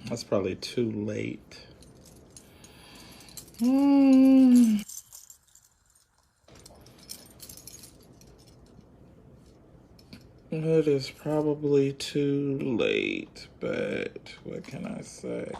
That's probably too late. Mm. It is probably too late, but what can I say?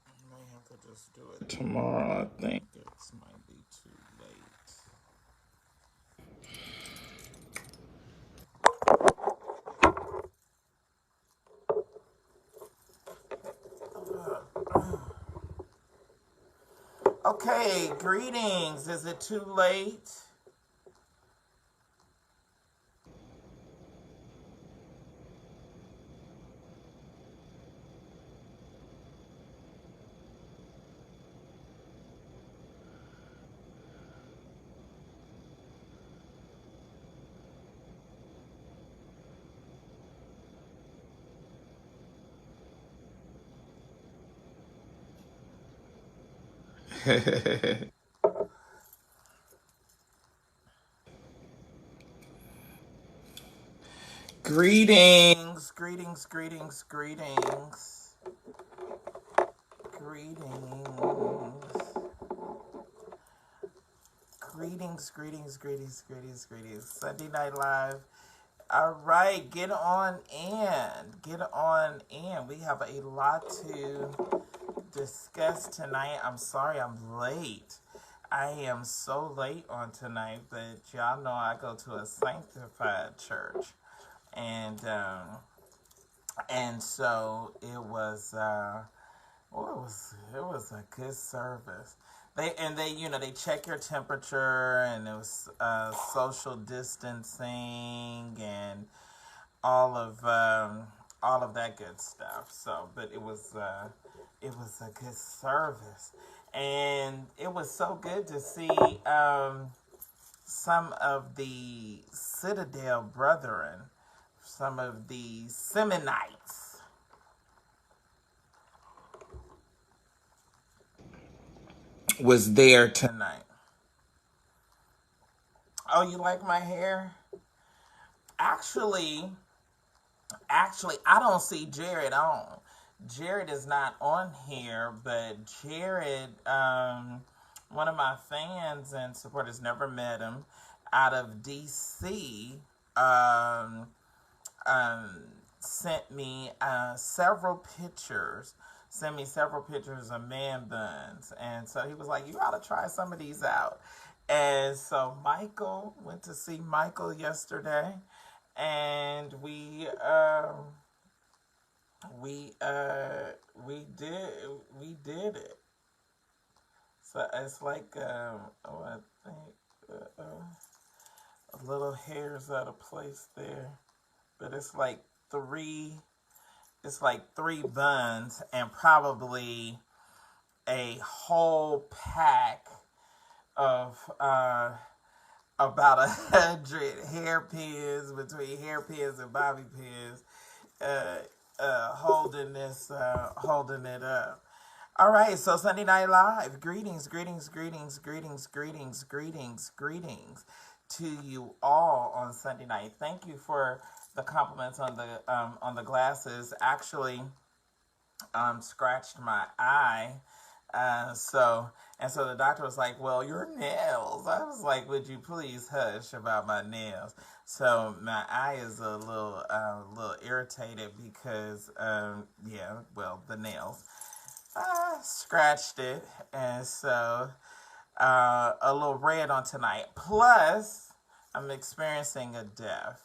I may have to just do it tomorrow. I think it might be too late. Okay, greetings. Is it too late? Greetings, greetings, greetings, greetings, greetings, greetings. Sunday Night Live. All right, get on in. Get on in. We have a lot to discuss tonight. I'm sorry I'm late. I am so late on tonight, but y'all know I go to a sanctified church. And so it was it was a good service. They check your temperature, and it was social distancing and all of all of that good stuff. So, but it was a good service, and it was so good to see some of the Citadel brethren, some of the Seminites was there tonight. Oh, you like my hair? Actually, I don't see Jared on. Jared is not on here, but Jared, one of my fans and supporters, never met him, out of DC, um, um, sent me several pictures of man buns, and so he was like, "You ought to try some of these out." And so Michael went to see Michael yesterday, and we uh we did it. So it's like oh, I think a little hair's out of place there, but three it's like three buns and probably a whole pack of about 100 hairpins, between hairpins and bobby pins, uh, holding it up. All right, so Sunday Night Live. Greetings to you all on Sunday night. Thank you for the compliments on the glasses. Actually, scratched my eye. So the doctor was like, "Well, your nails." I was like, "Would you please hush about my nails?" So my eye is a little irritated because, yeah, well, the nails. I scratched it, and so a little red on tonight. Plus, I'm experiencing a death.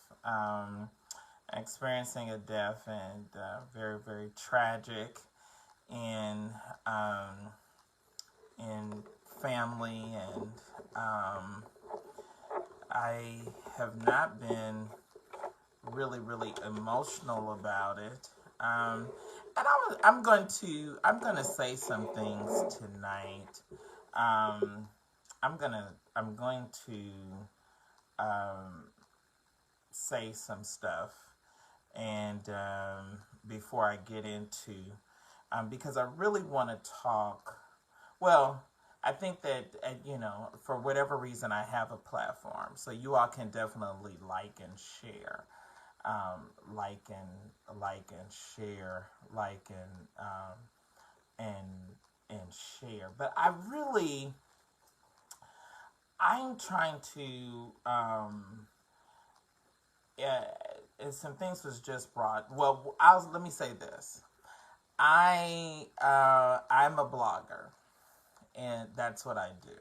And very, very tragic in um, in family, and I have not been really emotional about it. And I'm going to say some things tonight. Um, I'm going to say some stuff, and before I get into, because I really want to talk. Well, I think that for whatever reason, I have a platform, so you all can definitely like and share, like and share, and share. But I'm trying to, yeah, and some things was just brought. Well, let me say this. I'm a blogger, and that's what I do.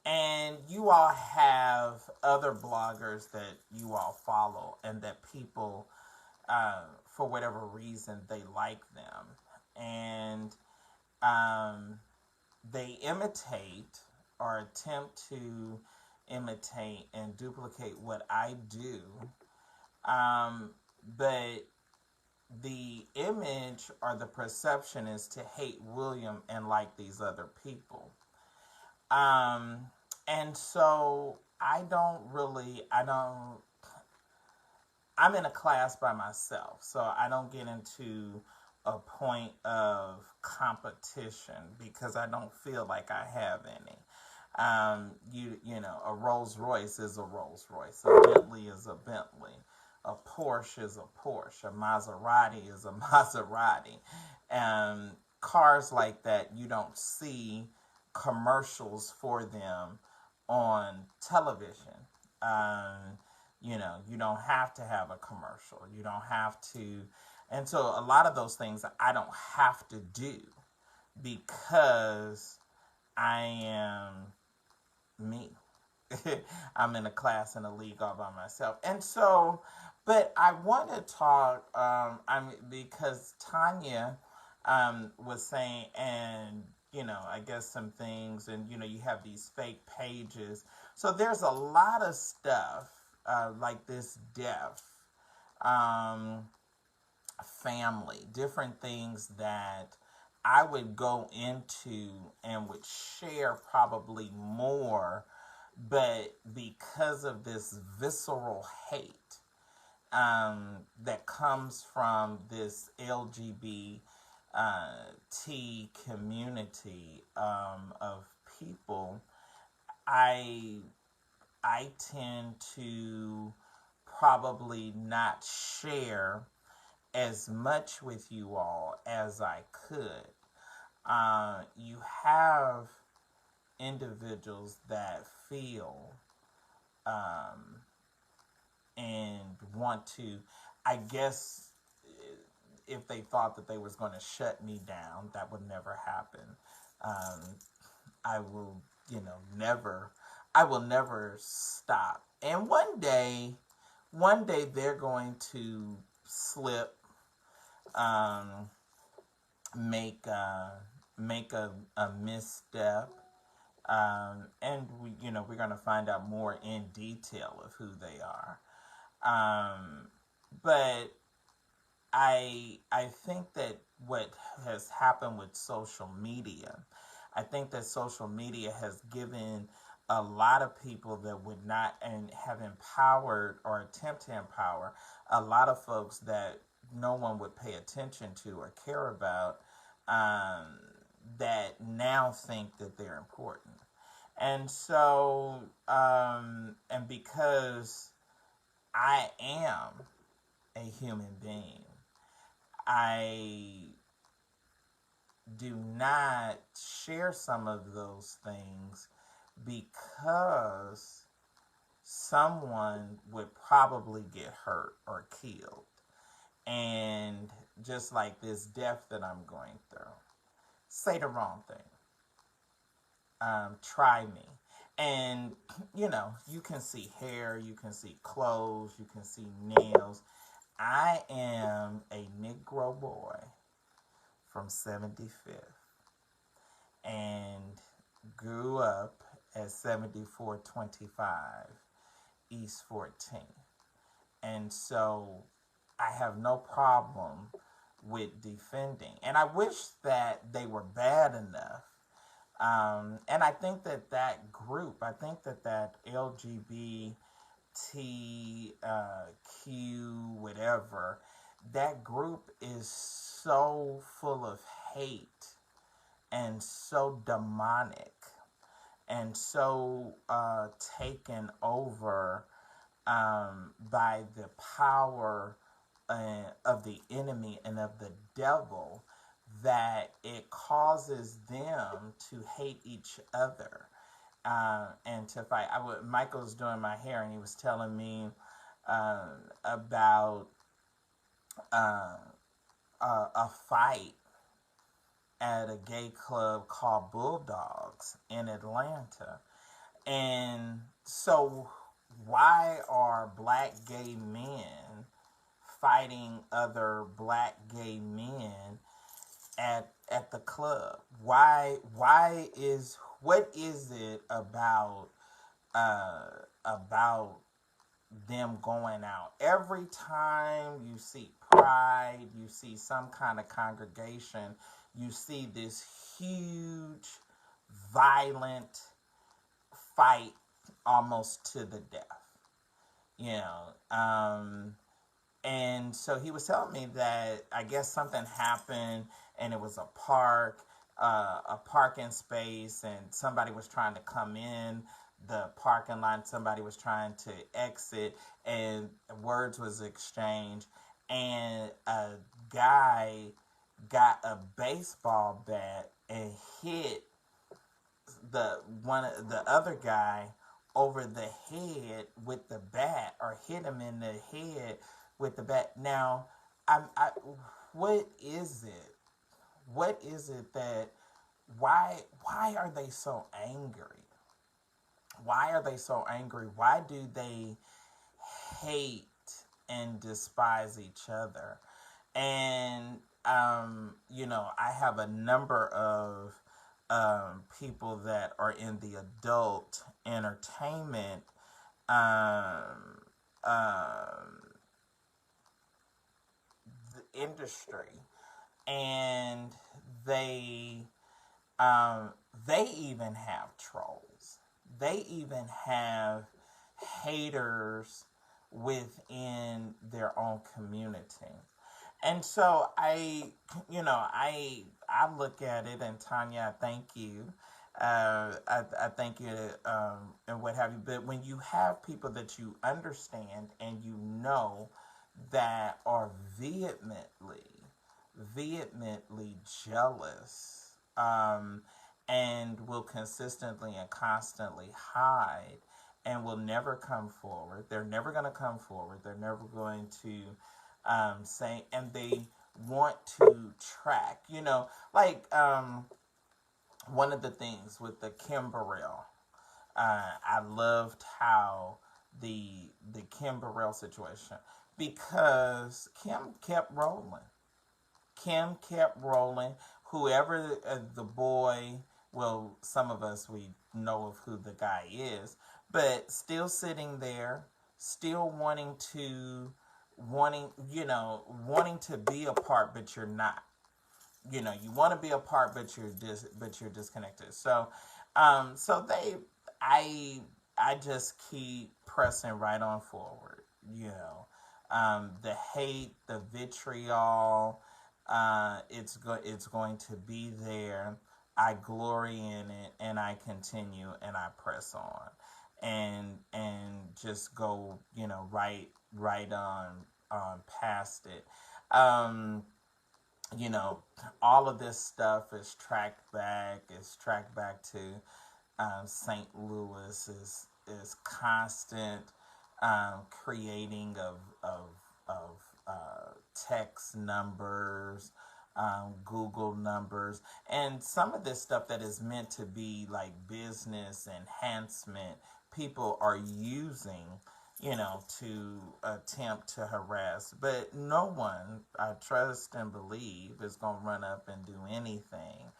And you all have other bloggers that you all follow, and that people, for whatever reason, they like them, and um, they imitate or attempt to imitate and duplicate what I do. But the image or the perception is to hate William and like these other people. Um, and so I'm in a class by myself, so I don't get into a point of competition because I don't feel like I have any. A Rolls Royce is a Rolls Royce, a Bentley is a Bentley, a Porsche is a Porsche, a Maserati is a Maserati, and cars like that you don't see commercials for them on television. Um, you don't have to have a commercial. You don't have to, and so a lot of those things I don't have to do because I am me. I'm in a class in a league all by myself, and so, but I want to talk. Because Tanya was saying, and I guess some things, and you have these fake pages. So there's a lot of stuff like this deaf um, family, different things that I would go into and would share probably more, but because of this visceral hate that comes from this LGBT T community of people, I I tend to probably not share as much with you all as I could. You have individuals that feel um, and want to, I guess, if they thought that they was going to shut me down, that would never happen. Um, I will, never, I will never stop. And one day they're going to slip, um, make a misstep, and we're going to find out more in detail of who they are. Um, but I think that what has happened with social media, I think that social media has given a lot of people that would not and have empowered or attempt to empower a lot of folks that no one would pay attention to or care about, um, that now think that they're important. And so, and because I am a human being, I do not share some of those things because someone would probably get hurt or killed. And just like this death that I'm going through, say the wrong thing. Try me. And, you can see hair, you can see clothes, you can see nails. I am a Negro boy from 75th. And grew up at 7425 East 14th. And so I have no problem with defending. And I wish that they were bad enough. And I think that that group, I think that that LGBTQ, whatever, that group is so full of hate and so demonic and so taken over by the power of the enemy and of the devil that it causes them to hate each other and to fight. Michael was doing my hair and he was telling me about uh, a fight at a gay club called Bulldogs in Atlanta. And so, why are black gay men fighting other black gay men at the club? Why is what is it about them going out? Every time you see pride, you see some kind of congregation, you see this huge violent fight almost to the death, you know. And so he was telling me that I guess something happened and it was a parking space, and somebody was trying to come in the parking lot, somebody was trying to exit, and words was exchanged, and a guy got a baseball bat and hit the other guy over the head with the bat, or hit him in the head with the bat. Now, what is it? What is it that why are they so angry? Why are they so angry? Why do they hate and despise each other? And I have a number of people that are in the adult entertainment the industry, and they they even have trolls. They even have haters within their own community. And so I look at it, and Tanya, I thank you. I thank you, and what have you. But when you have people that you understand and you know that are vehemently jealous, and will consistently and constantly hide and will never come forward. They're never going to come forward. They're never going to say, and they want to track, one of the things with the Kim Burrell, I loved how the Kim Burrell situation, because Kim kept rolling. Kim kept rolling. Whoever the boy, well, some of us, we know of who the guy is, but still sitting there, still wanting to be a part, but you're not. You want to be a part, but you're disconnected. So, I just keep pressing right on forward. The hate, the vitriol, it's going to be there. I glory in it, and I continue, and I press on, and just go, right on past it. All of this stuff is tracked back. It's tracked back to St. Louis. Is constant creating of text numbers, Google numbers, and some of this stuff that is meant to be like business enhancement, people are using, to attempt to harass. But no one, I trust and believe, is going to run up and do anything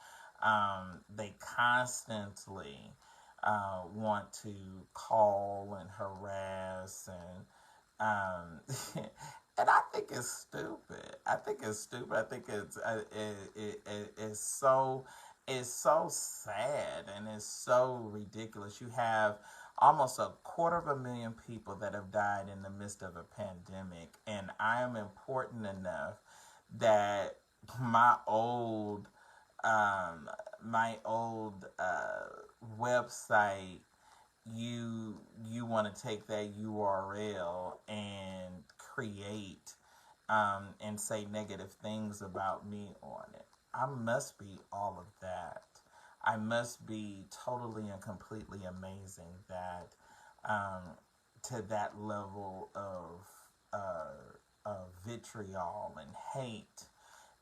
They constantly want to call and harass and I think it's stupid. I think it's stupid. I think it's so sad and it's so ridiculous. You have almost 250,000 people that have died in the midst of a pandemic, and I am important enough that my old um, my old website, you want to take that URL and create and say negative things about me on it. I must be all of that. I must be totally and completely amazing that um, to that level of vitriol and hate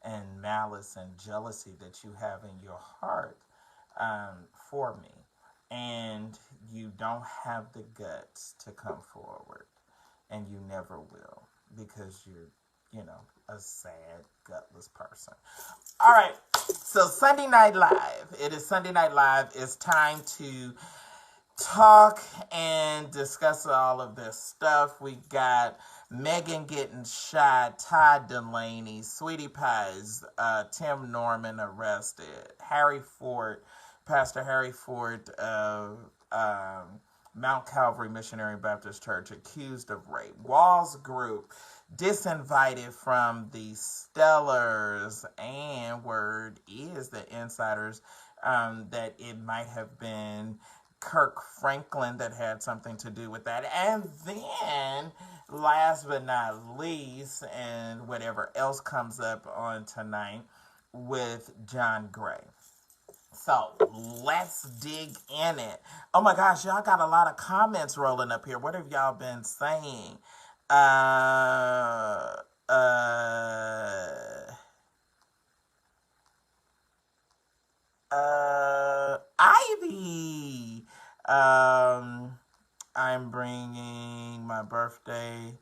and malice and jealousy that you have in your heart for me. And you don't have the guts to come forward. And you never will because you're a sad, gutless person. All right. So Sunday Night Live. It is Sunday Night Live. It's time to talk and discuss all of this stuff. We got Megan getting shot, Todd Delaney, Sweetie Pies, Tim Norman arrested, Harry Ford, Pastor Harry Ford of Mount Calvary Missionary Baptist Church accused of rape. Walls Group disinvited from the Stellars, and word is the insiders that it might have been Kirk Franklin that had something to do with that. And then, last but not least, and whatever else comes up on tonight with John Gray. So let's dig in it. Oh my gosh, y'all got a lot of comments rolling up here. What have y'all been saying? Uh, uh, Ivy. I'm bringing my birthday.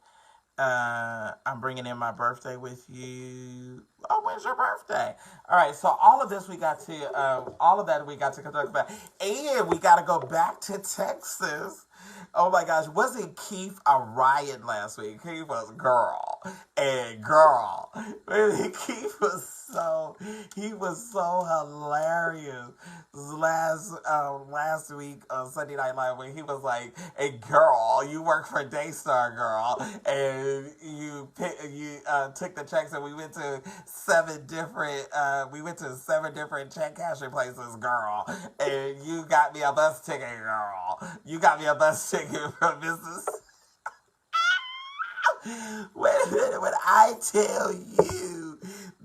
I'm bringing in my birthday with you. Oh, when's your birthday? All right, so all of this we got to, all of that we got to talk about, and we got to go back to Texas. Oh my gosh, wasn't Keith a riot last week? Keith was girl and girl. Keith was so hilarious last week on Sunday Night Live when he was like, "Hey girl, you work for Daystar, girl, and you took the checks and we went to seven different check cashing places, girl, and you got me a bus ticket, girl. You got me a bus ticket from business." Wait a minute, when I tell you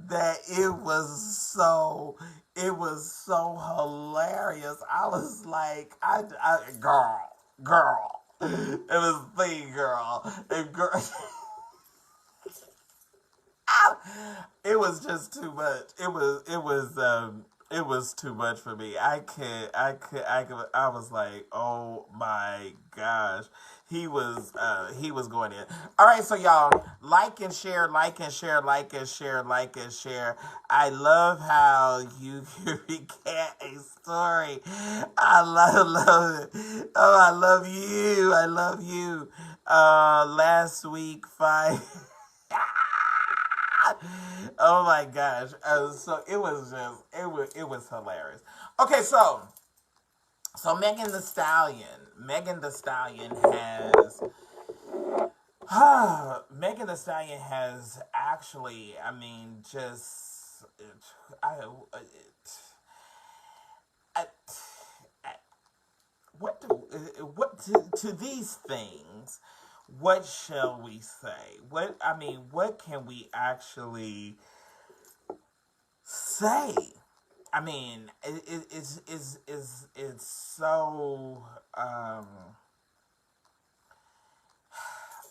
that it was so hilarious. I was like, girl, it was the girl, and girl. It was just too much. It was too much for me. I was like, oh my gosh. He was going in. All right, so y'all like and share, like and share, like and share, like and share. I love how you can recant a story. Love it. Oh, I love you. I love you. Last week, five. Oh my gosh! So it was hilarious. Okay, so Megan the Stallion has Megan the Stallion has actually, I mean, just I, I, I to these things, what shall we say? What can we actually say? I mean, it's so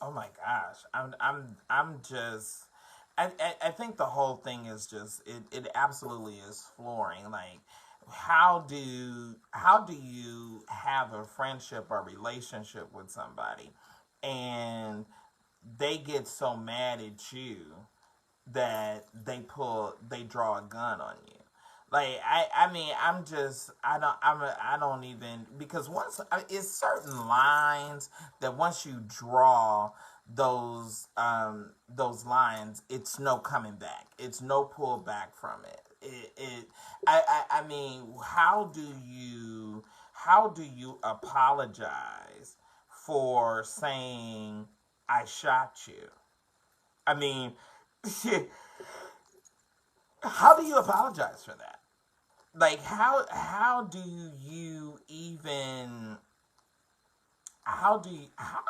oh my gosh. I'm just I think the whole thing is just it absolutely is flooring. Like how do you have a friendship or relationship with somebody and they get so mad at you that they draw a gun on you? Like I mean, I don't even because once it's certain lines that once you draw those lines, it's no coming back. It's no pull back from it. I mean, how do you apologize for saying I shot you? I mean, how do you apologize for that? Like how do you even how do you how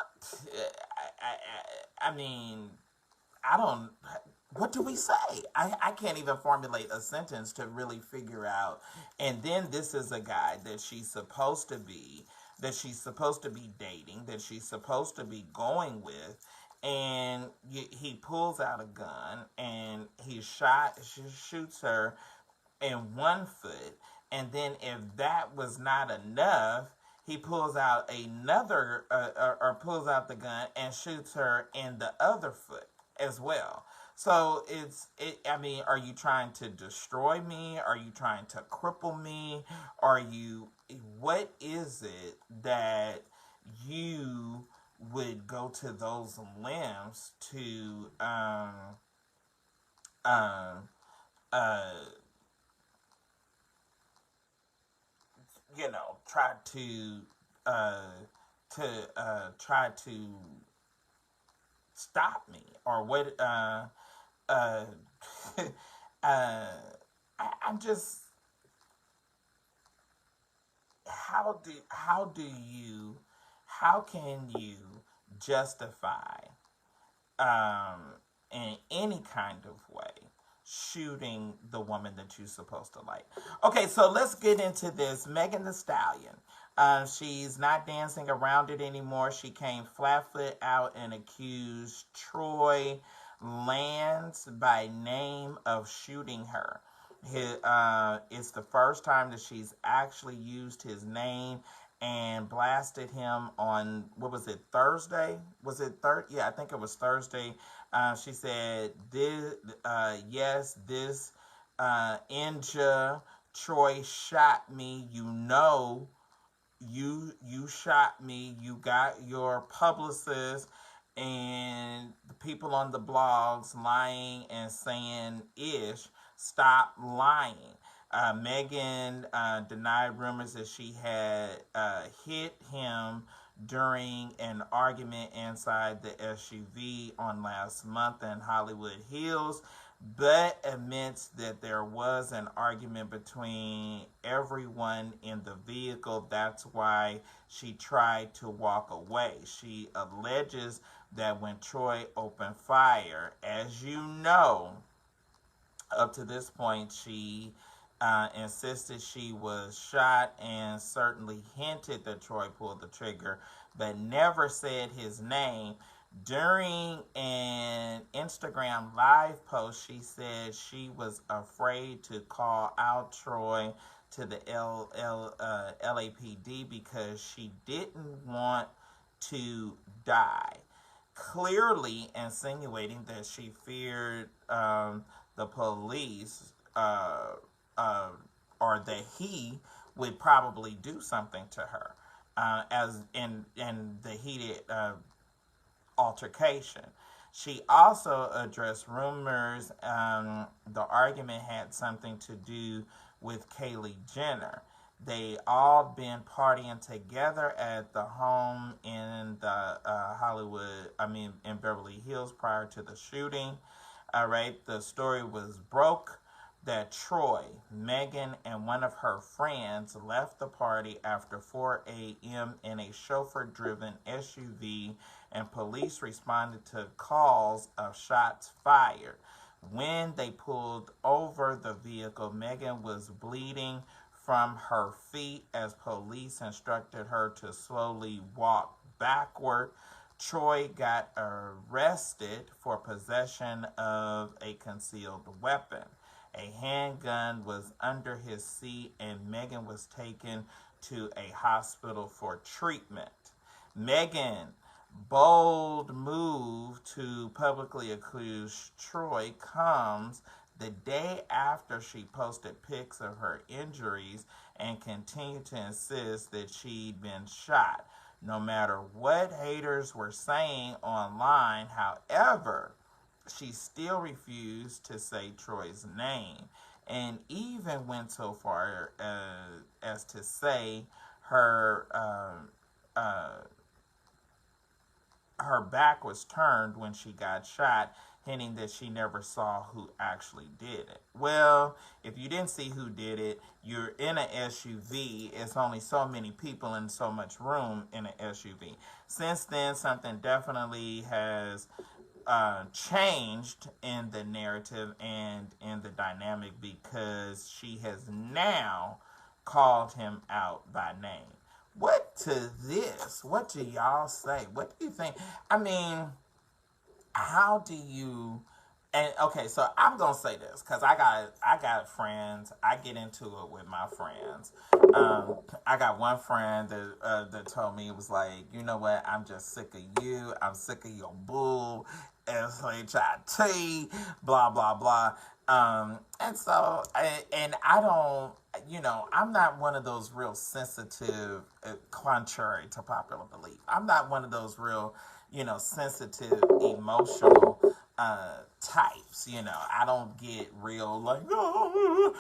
I mean I don't what do we say? I can't even formulate a sentence to really figure out. And then this is a guy that she's supposed to be dating, that she's supposed to be going with, and he pulls out a gun and she shoots her in one foot, and then if that was not enough, he pulls out another or pulls out the gun and shoots her in the other foot as well. So I mean, are you trying to destroy me? Are you trying to cripple me? Are you what is it that you would go to those limbs to um uh try uh try to stop me or what uh uh I'm just how do you how can you justify um in any kind of way shooting the woman that you're supposed to like? Okay, so let's get into this. Megan Thee Stallion. She's not dancing around it anymore. She came flat foot out and accused Troy Lanez by name of shooting her. It's the first time that she's actually used his name and blasted him on what was it, Thursday? Was it third? Yeah, I think it was Thursday. She said, "This, yes, this Inja Troy shot me. You shot me. You got your publicist and the people on the blogs lying and saying ish. Stop lying." Megan denied rumors that she had hit him during an argument inside the SUV on last month in Hollywood Hills, but admits that there was an argument between everyone in the vehicle. That's why she tried to walk away. She alleges that when Troy opened fire, as you know, up to this point, she insisted she was shot and certainly hinted that Troy pulled the trigger, but never said his name. During an Instagram live post, she said she was afraid to call out Troy to the LAPD because she didn't want to die, clearly insinuating that she feared the police uh, or that he would probably do something to her as in the heated altercation. She also addressed rumors the argument had something to do with Kylie Jenner. They all been partying together at the home in the in Beverly Hills prior to the shooting. All right, the story was broke that Troy, Megan, and one of her friends left the party after 4 a.m. in a chauffeur-driven SUV, and police responded to calls of shots fired. When they pulled over the vehicle, Megan was bleeding from her feet as police instructed her to slowly walk backward. Troy got arrested for possession of a concealed weapon. A handgun was under his seat, and Megan was taken to a hospital for treatment. Megan bold move to publicly accuse Troy comes the day after she posted pics of her injuries and continued to insist that she'd been shot, no matter what haters were saying online. However, she still refused to say Troy's name and even went so far as to say her her back was turned when she got shot, hinting that she never saw who actually did it. Well, if you didn't see who did it, you're in an SUV. It's only so many people and so much room in an SUV. Since then, something definitely has changed in the narrative and in the dynamic, because she has now called him out by name. What to this? What do y'all say? What do you think? I mean, how do you? And okay, so I'm gonna say this because I got friends. I get into it with my friends. I got one friend that told me, it was like, you know what? I'm just sick of you. I'm sick of your bull, shit, blah blah blah. And so, and I don't, I'm not one of those real sensitive, contrary to popular belief. I'm not one of those real, sensitive, emotional types. I don't get real like, oh,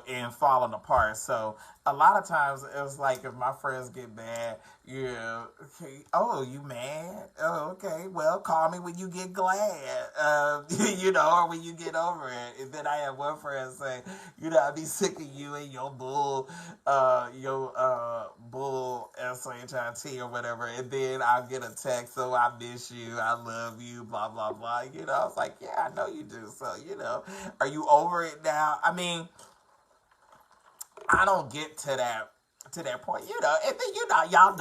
and falling apart. So a lot of times it's like if my friends get mad, okay, oh, you mad? Oh, okay. Well, call me when you get glad, or when you get over it. And then I have one friend say, I be sick of you and your bull, bull SHIT or whatever. And then I'll get a text, so I miss you, I love you, blah, blah, blah. I was like, yeah, I know you do. So, are you over it now? I mean, I don't get to that point, and then y'all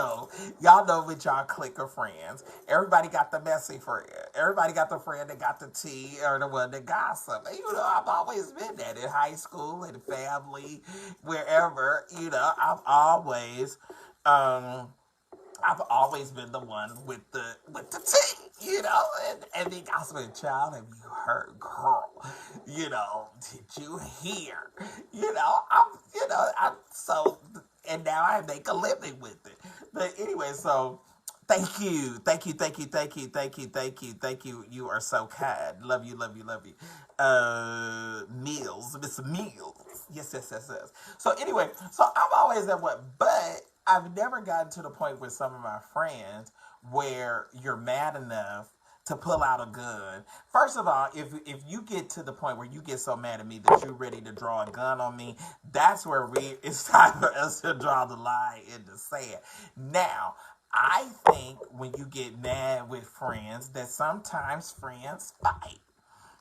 know with y'all clique of friends, everybody got the messy friend, everybody got the friend that got the tea or the one that gossip. I've always been that in high school, in family, wherever. I've always been the one with the tea, and the gossiping. Child, have you heard, girl? Did you hear? I'm so, and now I make a living with it. But anyway, so thank you, thank you, thank you, thank you, thank you, thank you, thank you. You are so kind. Love you, love you, love you. Meals, Miss Meals. Yes, yes, yes, yes. So anyway, so I'm always at what, but I've never gotten to the point with some of my friends where you're mad enough to pull out a gun. First of all, if you get to the point where you get so mad at me that you're ready to draw a gun on me, that's where it's time for us to draw the line in the sand. Now, I think when you get mad with friends, that sometimes friends fight.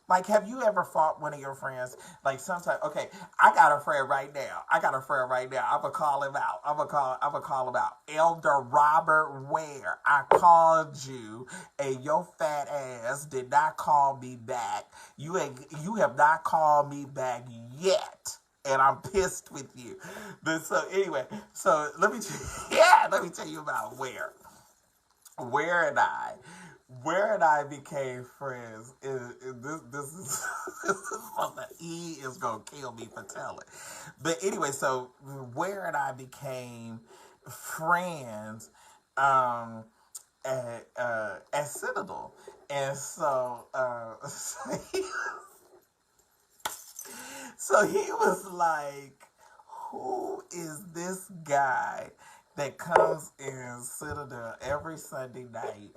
Like, have you ever fought one of your friends? Like, sometimes, okay, I got a friend right now. I'm gonna call him out. I'm gonna call him out. Elder Robert Ware. I called you, and your fat ass did not call me back. You have not called me back yet. And I'm pissed with you. But so anyway, so let me tell you about Ware. Ware and I became friends. This is something he is gonna kill me for telling. But anyway, so Ware and I became friends at Citadel, and so so he was like, "Who is this guy that comes in Citadel every Sunday night,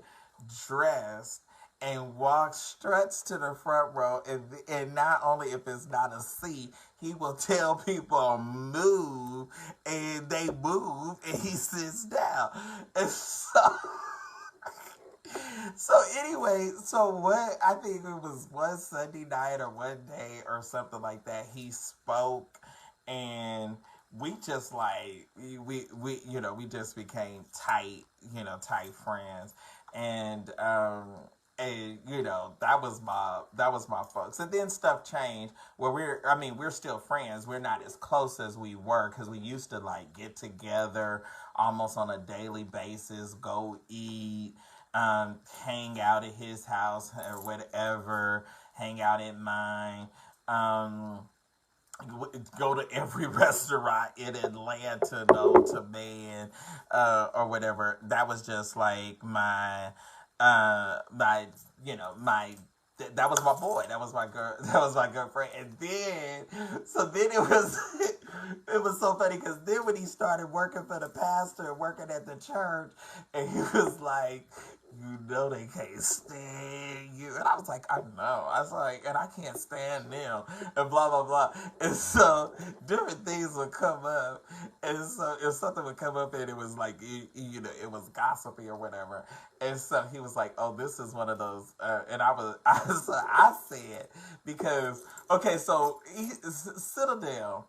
dressed and struts to the front row, and not only if it's not a seat, he will tell people move, and they move, and he sits down." And so anyway, so what, I think it was one Sunday night or one day or something like that, he spoke, and we just like, we just became tight, tight friends. And that was my folks. And then stuff changed where we're still friends. We're not as close as we were, because we used to like get together almost on a daily basis, go eat, hang out at his house or whatever, hang out at mine. Um, go to every restaurant in Atlanta known to man, or whatever. That was just like my, my, that was my boy. That was my girl. That was my girlfriend. And then, so then it was, it was so funny because then when he started working for the pastor, working at the church, and he was like, you know they can't stand you. And I was like, I know. I was like, and I can't stand them. And blah, blah, blah. And so different things would come up. And so if something would come up and it was like, it was gossipy or whatever. And so he was like, oh, this is one of those. And I said, because, okay, so Citadel,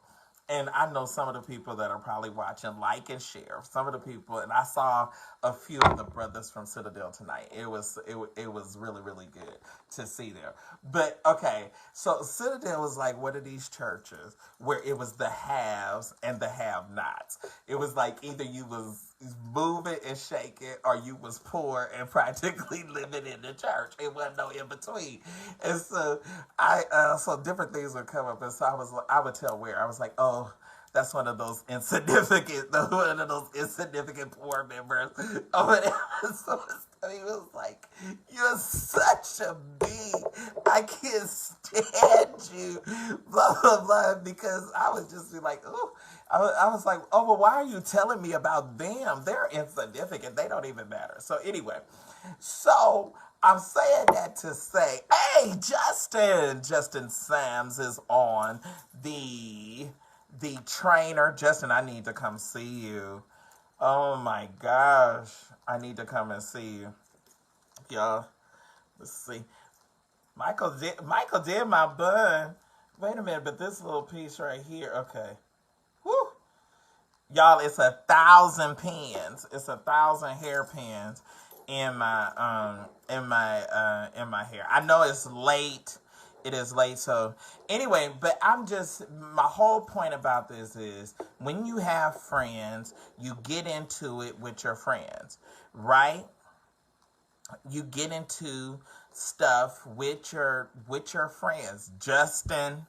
and I know some of the people that are probably watching like and share. Some of the people, and I saw a few of the brothers from Citadel tonight. It was really really good to see there. But okay, so Citadel was like one of these churches where it was the haves and the have-nots. It was like either you was moving and shaking, or you was poor and practically living in the church. It wasn't no in between. And so so different things would come up, and so I would tell Ware, I was like, oh, that's one of those insignificant poor members or whatever. So he was like, you're such a bee. I can't stand you. Blah, blah, blah. Because I would just be like, oh, I was like, oh, well, why are you telling me about them? They're insignificant. They don't even matter. So anyway, so I'm saying that to say, hey, Justin Sams is on the trainer. Justin, I need to come see you. Oh my gosh, I need to come and see you, y'all. Let's see. Michael did my bun. Wait a minute, but this little piece right here, okay. Whew. Y'all, it's 1,000 pins. It's 1,000 hairpins in my hair. I know it's late. It is late. So anyway, but my whole point about this is when you have friends, you get into it with your friends, right? You get into stuff with your friends. Justin,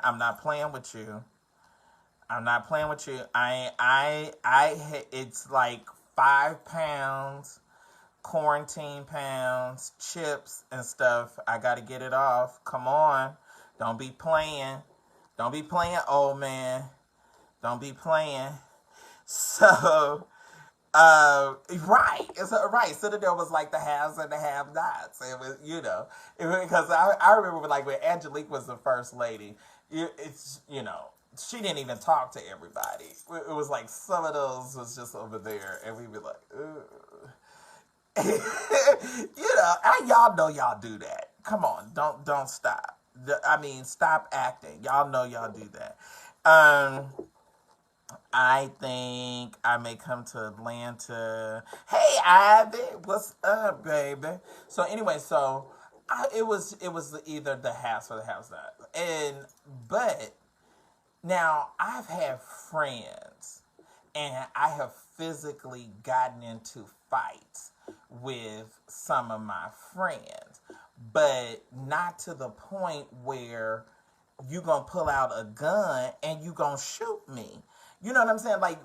I'm not playing with you. I'm not playing with you. It's like 5 pounds, quarantine pounds, chips and stuff. I gotta get it off. Come on. Don't be playing. Don't be playing, old man. Don't be playing. So, right. Right. Citadel was like the haves and the have-nots. It was, because I remember like when Angelique was the first lady, she didn't even talk to everybody. It was like some of those was just over there, and we'd be like, and y'all know y'all do that. Come on, don't stop. Stop acting. Y'all know y'all do that. I think I may come to Atlanta. Hey, Ivy, what's up, baby? So anyway, it was either the house or the house not, but now I've had friends, and I have physically gotten into fights with some of my friends, but not to the point where you gonna pull out a gun and you gonna shoot me. You know what I'm saying? A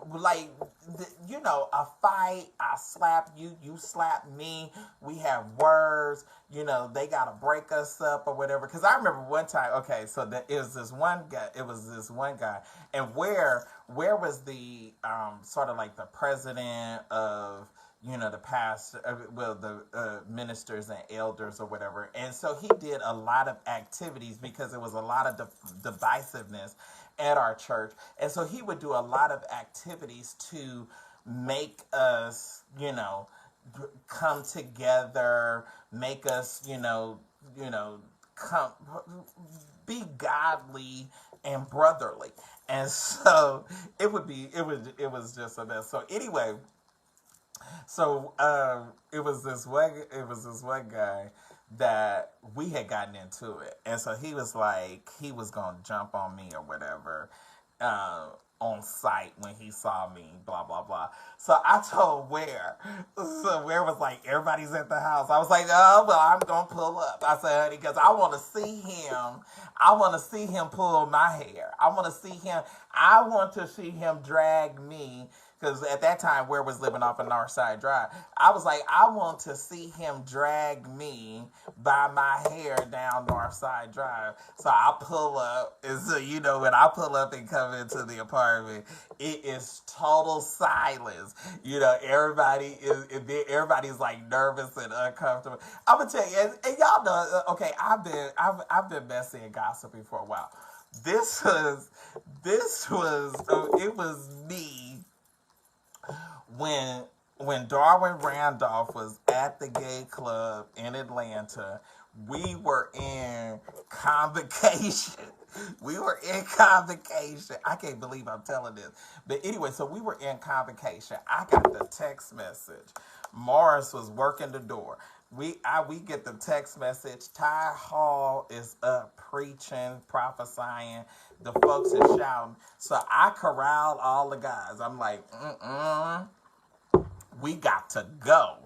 fight, I slap you, you slap me, we have words, they gotta break us up or whatever. Because I remember one time, okay, so it was this one guy, and where was the, sort of like the president of, the past, the ministers and elders or whatever. And so he did a lot of activities because there was a lot of divisiveness at our church. And so he would do a lot of activities to make us, come together, make us, come, be godly and brotherly. And so it was just a mess. So anyway, it was this one guy that we had gotten into it, and so he was like he was gonna jump on me or whatever, on sight when he saw me, blah, blah, blah. So I told Ware. So Ware was like, everybody's at the house. I was like, oh, well, I'm going to pull up. I said, honey, because I want to see him. I want to see him pull my hair. I want to see him drag me. Because at that time, Ware was living off of Northside Drive. I was like, I want to see him drag me by my hair down Northside Drive. So I pull up. And so, when I pull up and come into the apartment, it is total silence. Everybody's like nervous and uncomfortable. I'm going to tell you, and y'all know, okay, I've been messy and gossiping for a while. It was me when Darwin Randolph was at the gay club in Atlanta. We were in convocation. I can't believe I'm telling this. But anyway, so we were in convocation. I got the text message. Morris was working the door. We get the text message. Ty Hall is up preaching, prophesying. The folks are shouting. So I corralled all the guys. I'm like, we got to go.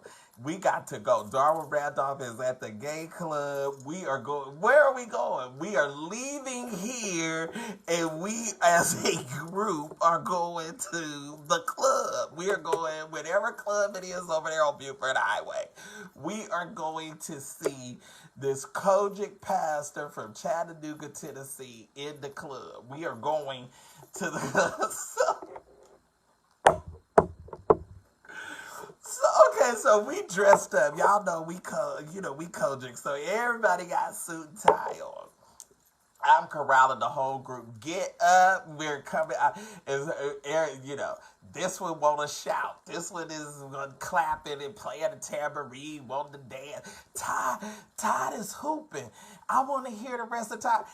Darwin Randolph is at the gay club. We are going. Where are we going? We are leaving here, and we, as a group, are going to the club. We are going, whatever club it is over there on Buford Highway. We are going to see this Kojic pastor from Chattanooga, Tennessee, in the club. We are going to the... So we dressed up. Y'all know we Kojic. So everybody got suit and tie on. I'm corralling the whole group. Get up. We're coming out. This one want to shout. This one is clapping and playing the tambourine, wanting to dance. Todd is hooping. I want to hear the rest of the time.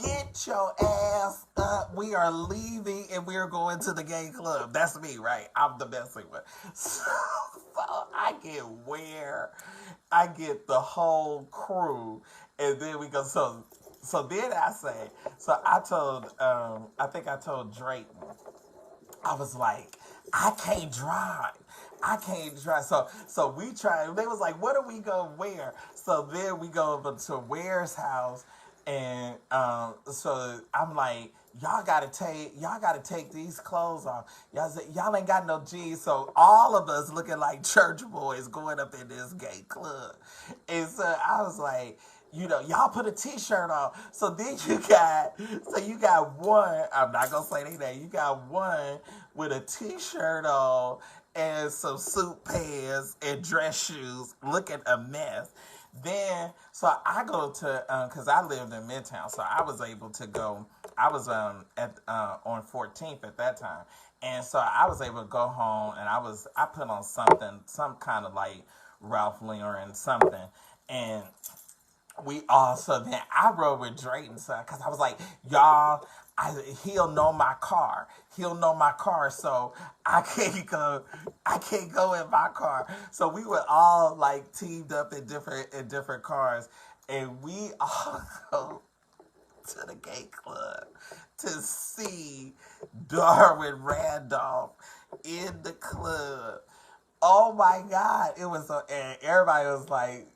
Get your ass up. We are leaving and we are going to the gay club. That's me, right? I'm the messing one. So I get Ware. I get the whole crew. And then we go, so then I told Drayton, I was like, I can't drive. So we tried, they was like, what are we going to wear? So then we go over to Ware's house, and so I'm like, y'all gotta take these clothes off. Y'all ain't got no jeans. So all of us looking like church boys going up in this gay club. And so I was like, y'all put a t-shirt on. So then you got one, I'm not going to say their name, you got one with a t-shirt on and some suit pants and dress shoes looking a mess. Then, so I go to, because I lived in Midtown, so I was able to go, I was on 14th at that time. And so I was able to go home and I put on some kind of like Ralph Lauren something. And so then I rode with Drayton, son, because I was like, y'all, he'll know my car. So I can't go in my car. So we were all like teamed up in different cars, and we all go to the gay club to see Darwin Randolph in the club. Oh my God. And everybody was like,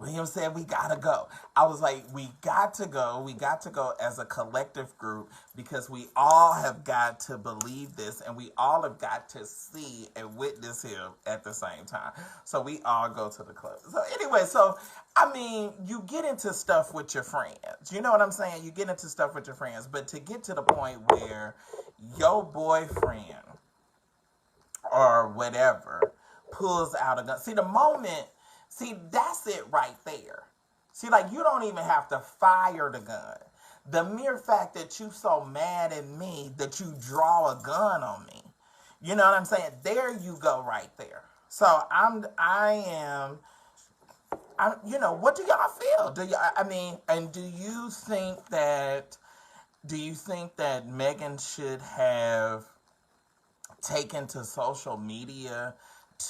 William said we gotta go. I was like, we got to go. We got to go as a collective group because we all have got to believe this and we all have got to see and witness him at the same time. So we all go to the club. So anyway, you get into stuff with your friends. You know what I'm saying? You get into stuff with your friends. But to get to the point where your boyfriend or whatever pulls out a gun. See, that's it right there. See, like, you don't even have to fire the gun. The mere fact that you so mad at me that you draw a gun on me. You know what I'm saying? There you go right there. So what do y'all feel? Do you think that Megan should have taken to social media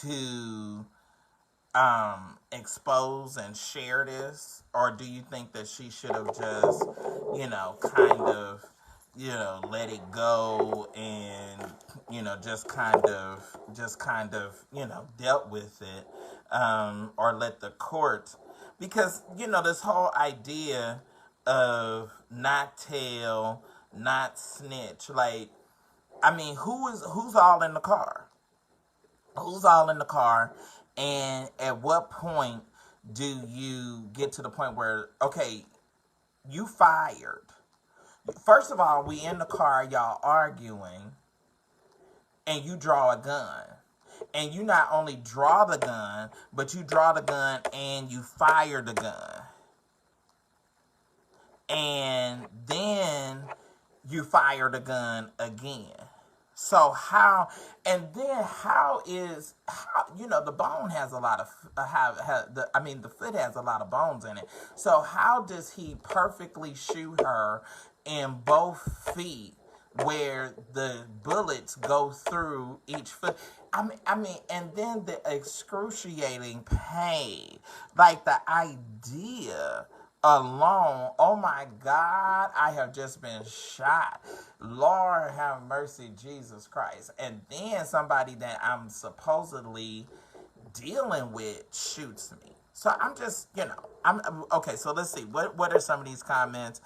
to expose and share this, or do you think that she should have just, kind of, let it go and, just kind of, dealt with it, or let the court, because, this whole idea of not tell, not snitch, like, I mean, who's all in the car? Who's all in the car? And at what point do you get to the point where, okay, you fired? First of all, we in the car, y'all arguing, and you draw a gun. And you not only draw the gun, but you draw the gun and you fire the gun. And then you fire the gun again. So how, and then the bone has a lot of, the foot has a lot of bones in it. So how does he perfectly shoot her in both feet where the bullets go through each foot? And then the excruciating pain, like the idea alone, oh my God, I have just been shot. Lord have mercy, Jesus Christ. And then somebody that I'm supposedly dealing with shoots me. So I'm just, I'm okay. So let's see. What are some of these comments?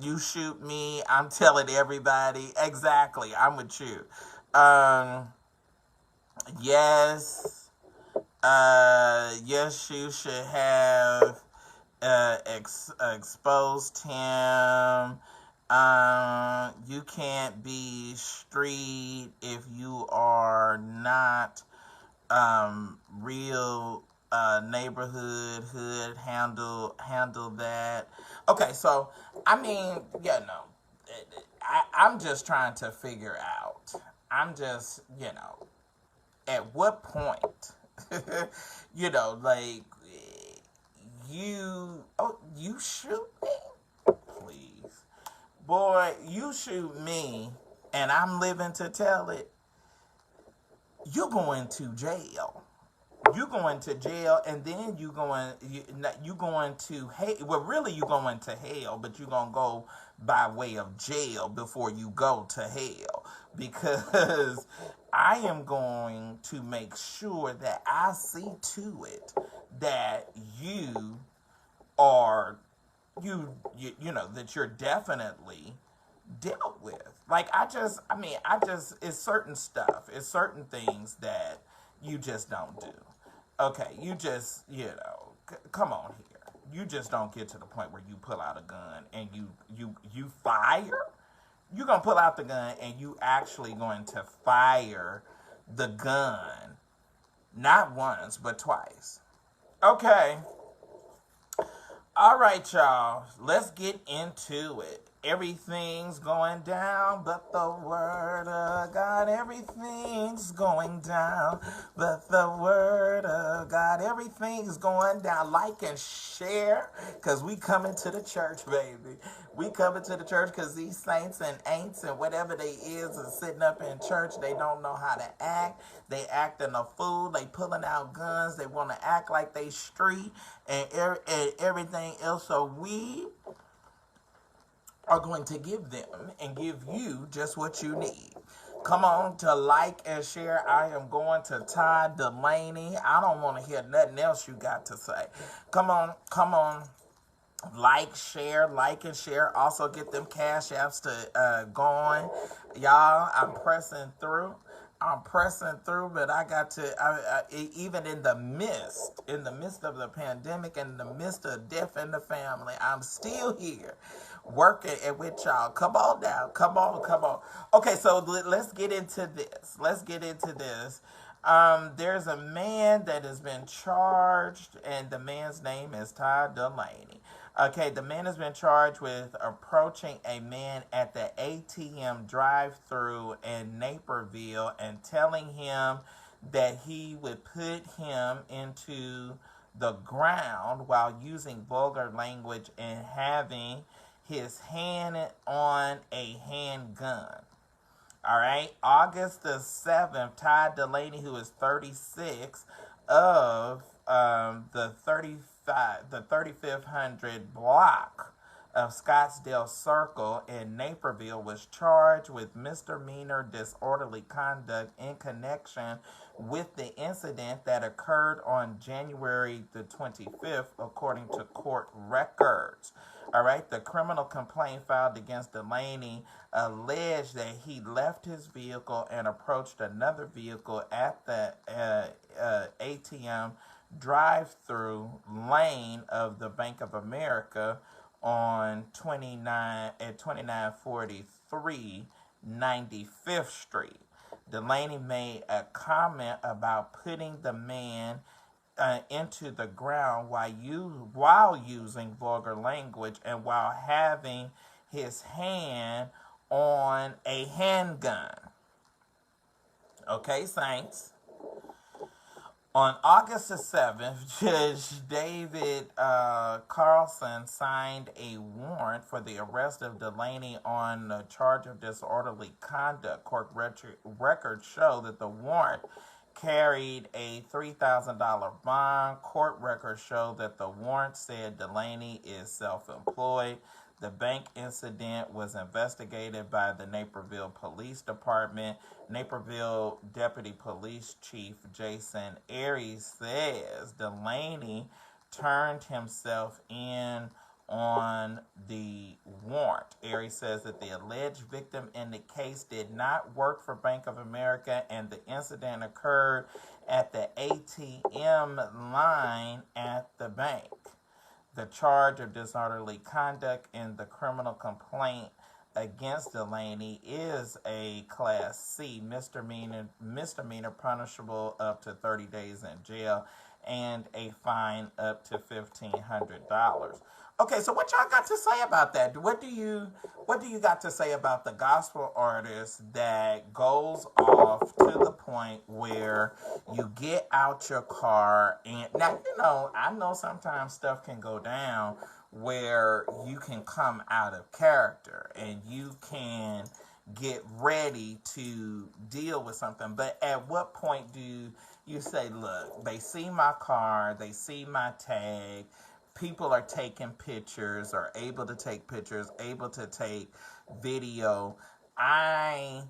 You shoot me, I'm telling everybody. Exactly, I'm with you. Yes. Yes, you should have exposed him. You can't be street if you are not real neighborhood hood. Handle that. Okay, so I'm just trying to figure out. I'm just at what point like you shoot me, please, boy, you shoot me and I'm living to tell it. You're going to jail. You're going to jail, and then you going to hell. Well, really, you're going to hell, but you're gonna go by way of jail before you go to hell, because I am going to make sure that I see to it that you are that you're definitely dealt with. Like, it's certain stuff, it's certain things that you just don't do. Okay, you just, come on here. You just don't get to the point where you pull out a gun and you fire. You're going to pull out the gun and you actually going to fire the gun. Not once, but twice. Okay. All right, y'all. Let's get into it. Everything's going down, but the word of God. Everything's going down, but the word of God. Everything's going down. Like and share, because we coming to the church, baby. We coming to the church because these saints and ain'ts and whatever they is sitting up in church. They don't know how to act. They acting a fool. They pulling out guns. They want to act like they street and everything else. So we are going to give them and give you just what you need. Come on to like and share. I am going to Todd Delaney. I don't want to hear nothing else you got to say. Come on. Like and share. Also get them cash apps to going. Y'all, I'm pressing through, but I got to, even in the midst of the pandemic, in the midst of death in the family, I'm still here working and with y'all. Come on now. Come on. Okay, so let's get into this. There's a man that has been charged, and the man's name is Todd Delaney. Okay, the man has been charged with approaching a man at the ATM drive-thru in Naperville and telling him that he would put him into the ground while using vulgar language and having his hand on a handgun. All right, August the 7th, Todd Delaney, who is 36, of the 3500 block of Scottsdale Circle in Naperville was charged with misdemeanor disorderly conduct in connection with the incident that occurred on January the 25th, according to court records. All right, the criminal complaint filed against Delaney alleged that he left his vehicle and approached another vehicle at the ATM drive-through lane of the Bank of America on 2943 95th Street. Delaney made a comment about putting the man into the ground while using vulgar language and while having his hand on a handgun. Okay, Saints. On August the 7th, Judge David Carlson signed a warrant for the arrest of Delaney on the charge of disorderly conduct. Court records show that the warrant carried a $3,000 bond. Court records show that the warrant said Delaney is self-employed. The bank incident was investigated by the Naperville Police Department. Naperville Deputy Police Chief Jason Aries says Delaney turned himself in on the warrant. Aries says that the alleged victim in the case did not work for Bank of America and the incident occurred at the ATM line at the bank. The charge of disorderly conduct in the criminal complaint against Delaney is a Class C misdemeanor punishable up to 30 days in jail and a fine up to $1,500. Okay, so what y'all got to say about that? What do you got to say about the gospel artist that goes off to the point where you get out your car and now I know sometimes stuff can go down where you can come out of character and you can get ready to deal with something, but at what point do you say, look, they see my car, they see my tag, people are taking pictures, or able to take pictures, able to take video. I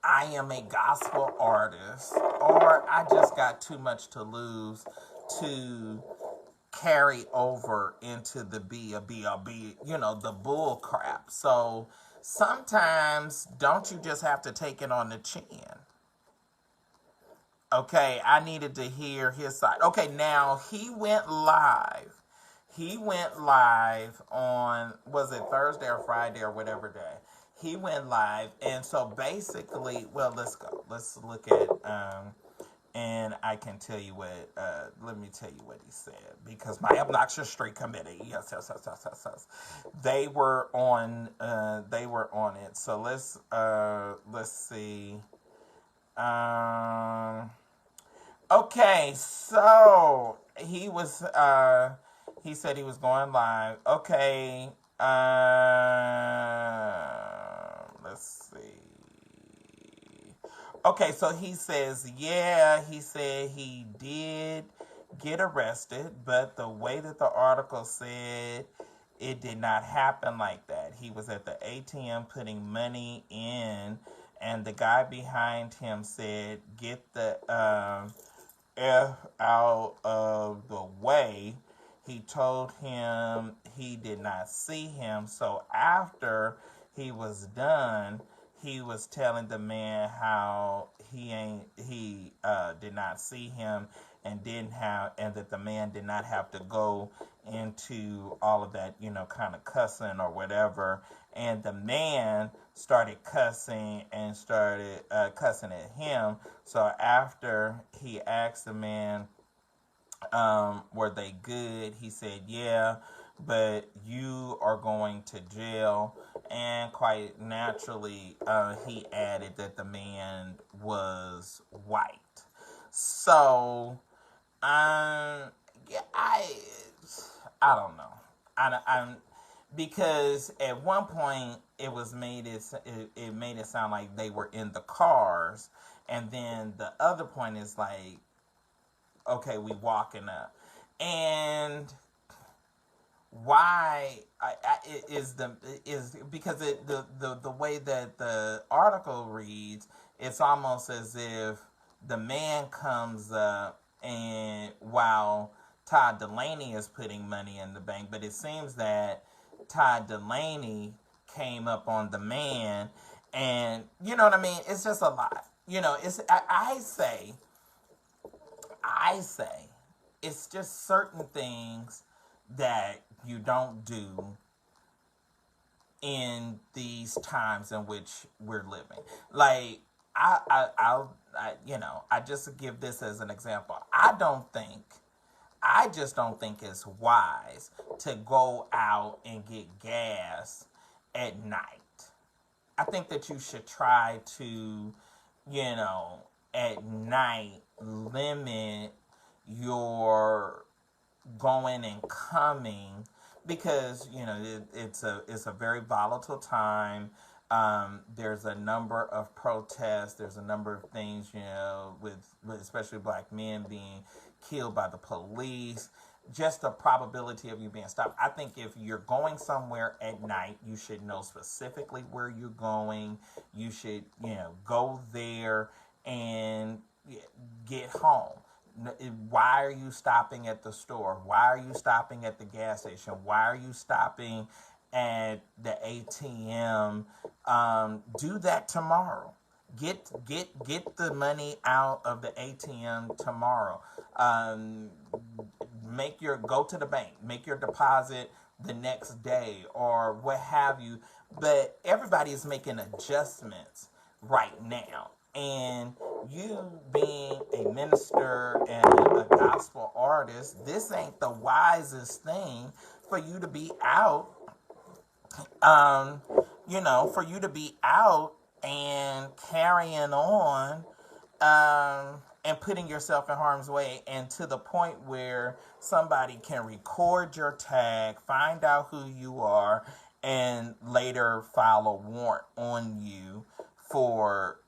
am a gospel artist, or I just got too much to lose to carry over into the the bull crap. So sometimes don't you just have to take it on the chin? Okay, I needed to hear his side. Okay, now he went live. He went live on, was it Thursday or Friday or whatever day? He went live, and so basically, well, let's go. Let's look at, and I can tell you what, let me tell you what he said, because my obnoxious street committee, yes, they were on it. So let's see. Okay, so he said he was going live. Okay, let's see. Okay, so he says, he said he did get arrested, but the way that the article said, it did not happen like that. He was at the ATM putting money in, and the guy behind him said, get the F out of the way. He told him he did not see him. So after he was done, he was telling the man how he did not see him and that the man did not have to go into all of that, kind of cussing or whatever. And the man started cussing and started cussing at him. So after he asked the man, were they good? He said, yeah, but you are going to jail. And quite naturally, he added that the man was white. So, yeah, I don't know. I'm because at one point it made it sound like they were in the cars, and then the other point is like, okay, we walking up, and why is because the way that the article reads, it's almost as if the man comes up and while Todd Delaney is putting money in the bank, but it seems that Todd Delaney came up on the man, and you know what I mean. It's just a lot. It's I say, it's just certain things that you don't do in these times in which we're living. Like I just give this as an example. I just don't think it's wise to go out and get gas at night. I think that you should try to, you know, at night limit your going and coming because it's a very volatile time. There's a number of protests. There's a number of things, with especially black men being killed by the police. Just the probability of you being stopped. I think if you're going somewhere at night, you should know specifically where you're going. You should, go there and get home. Why are you stopping at the store? Why are you stopping at the gas station? Why are you stopping at the ATM? Do that tomorrow. Get the money out of the ATM tomorrow. Go to the bank. Make your deposit the next day or what have you. But everybody is making adjustments right now. And you being a minister and a gospel artist, this ain't the wisest thing for you to be out, for you to be out and carrying on, and putting yourself in harm's way, and to the point where somebody can record your tag, find out who you are, and later file a warrant on you for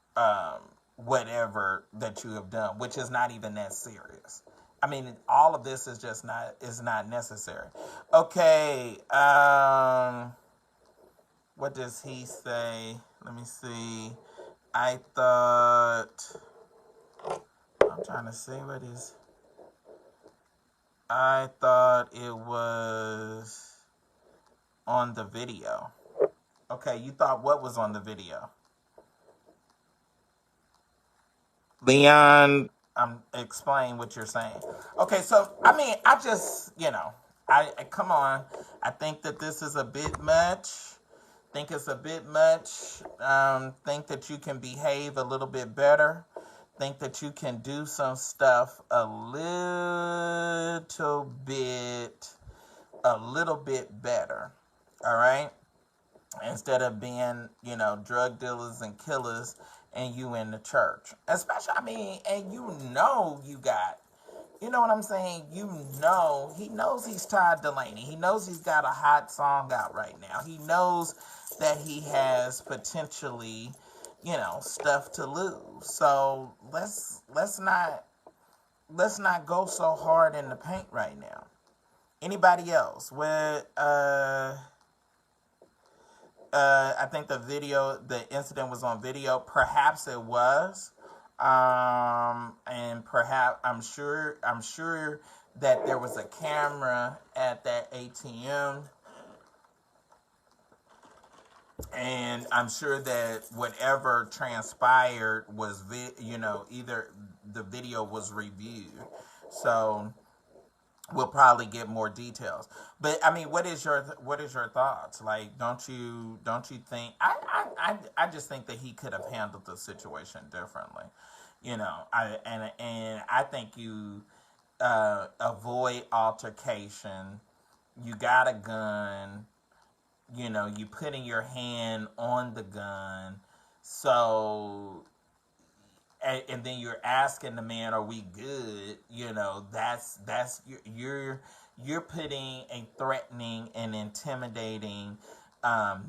whatever that you have done, which is not even that serious. I mean, all of this is not necessary. Okay, what does he say? Let me see. I'm trying to see what is. I thought it was on the video. Okay, you thought what was on the video? Leon, explain what you're saying. Okay, so I mean, I just, I come on. I think that this is a bit much. Think it's a bit much. Think that you can behave a little bit better. Think that you can do some stuff a little bit better. All right, instead of being, drug dealers and killers and you in the church. Especially, I mean, and you got, you know what I'm saying? He knows he's Todd Delaney. He knows he's got a hot song out right now. He knows that he has potentially, stuff to lose. So let's not go so hard in the paint right now. Anybody else? I think the incident was on video. Perhaps it was, and perhaps I'm sure that there was a camera at that ATM, and I'm sure that whatever transpired was, either the video was reviewed. So we'll probably get more details. But I mean, what is your thoughts? Like, don't you think? I just think that he could have handled the situation differently. I think you avoid altercation. You got a gun. You putting your hand on the gun. So and then you're asking the man, "Are we good?" That's you're putting a threatening and intimidating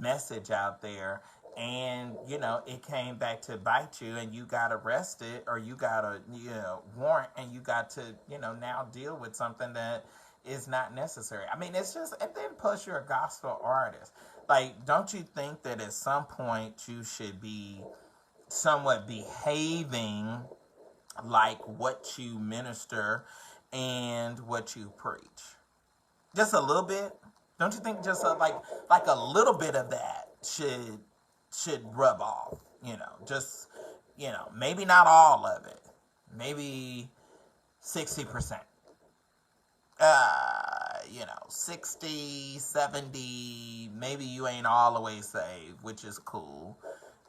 message out there, and it came back to bite you, and you got arrested, or you got a warrant, and you got to now deal with something that is not necessary. I mean, it's just, and then plus you're a gospel artist. Like, don't you think that at some point you should be somewhat behaving like what you minister and what you preach? Just a little bit. Don't you think just like a little bit of that should rub off? Just maybe not all of it. Maybe 60%. 60, 70, maybe you ain't all the way saved, which is cool,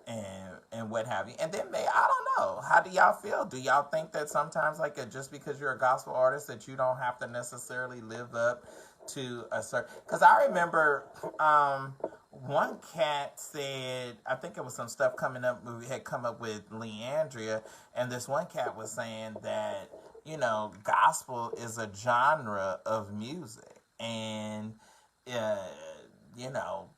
and what have you. And then I don't know. How do y'all feel? Do y'all think that sometimes, like, just because you're a gospel artist, that you don't have to necessarily live up to a certain? Because I remember one cat said, I think it was some stuff coming up. We had come up with Leandria, and this one cat was saying that gospel is a genre of music, and you know,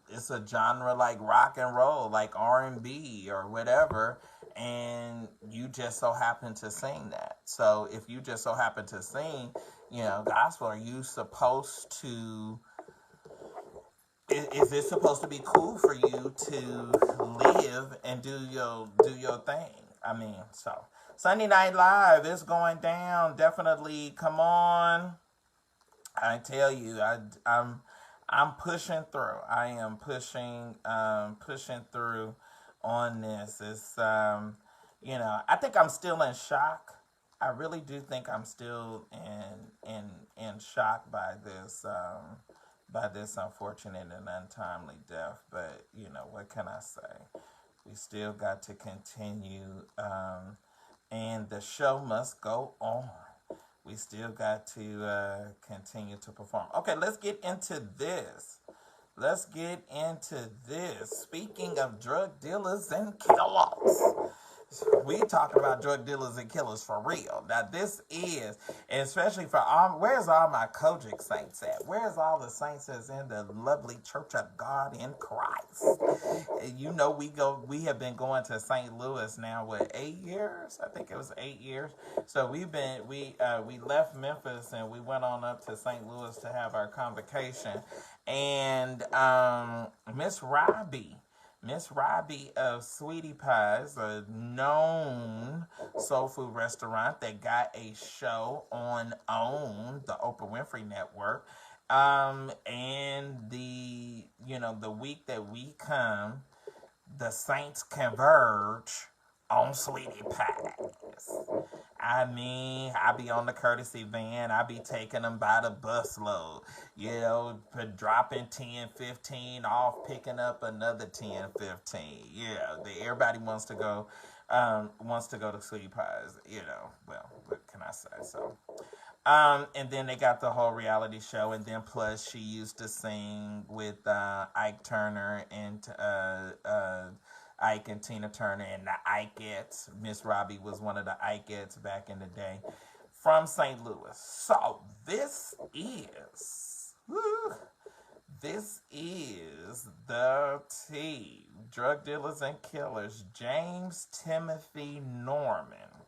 it's a genre like rock and roll, like R&B or whatever, and you just so happen to sing that. So if you just so happen to sing, gospel, are you supposed to? Is it supposed to be cool for you to live and do your thing? I mean, so Sunday Night Live is going down. Definitely, come on. I tell you, I'm pushing through. I am pushing through on this. It's I think I'm still in shock. I really do think I'm still in shock by this unfortunate and untimely death. But what can I say? We still got to continue, and the show must go on. We still got to continue to perform. Okay, let's get into this. Speaking of drug dealers and killers, we talking about drug dealers and killers for real. Now this is, and especially for where's all my Kojic saints at? Where's all the saints that's in the lovely Church of God in Christ? We have been going to St. Louis now, 8 years? I think it was 8 years. So we left Memphis and we went on up to St. Louis to have our convocation. And Miss Robbie of Sweetie Pies, a known soul food restaurant that got a show on OWN, the Oprah Winfrey Network. And the week that we come, the Saints converge on Sweetie Pies. I mean, I be on the courtesy van. I be taking them by the busload. Dropping 10, 15 off, picking up another 10, 15. Yeah, everybody wants to go to Sweetie Pies. Well, what can I say? So, and then they got the whole reality show, and then plus she used to sing with Ike Turner and Ike and Tina Turner and the Ikeettes. Miss Robbie was one of the Ikeettes back in the day from St. Louis. So this is the T. Drug dealers and killers. James Timothy Norman,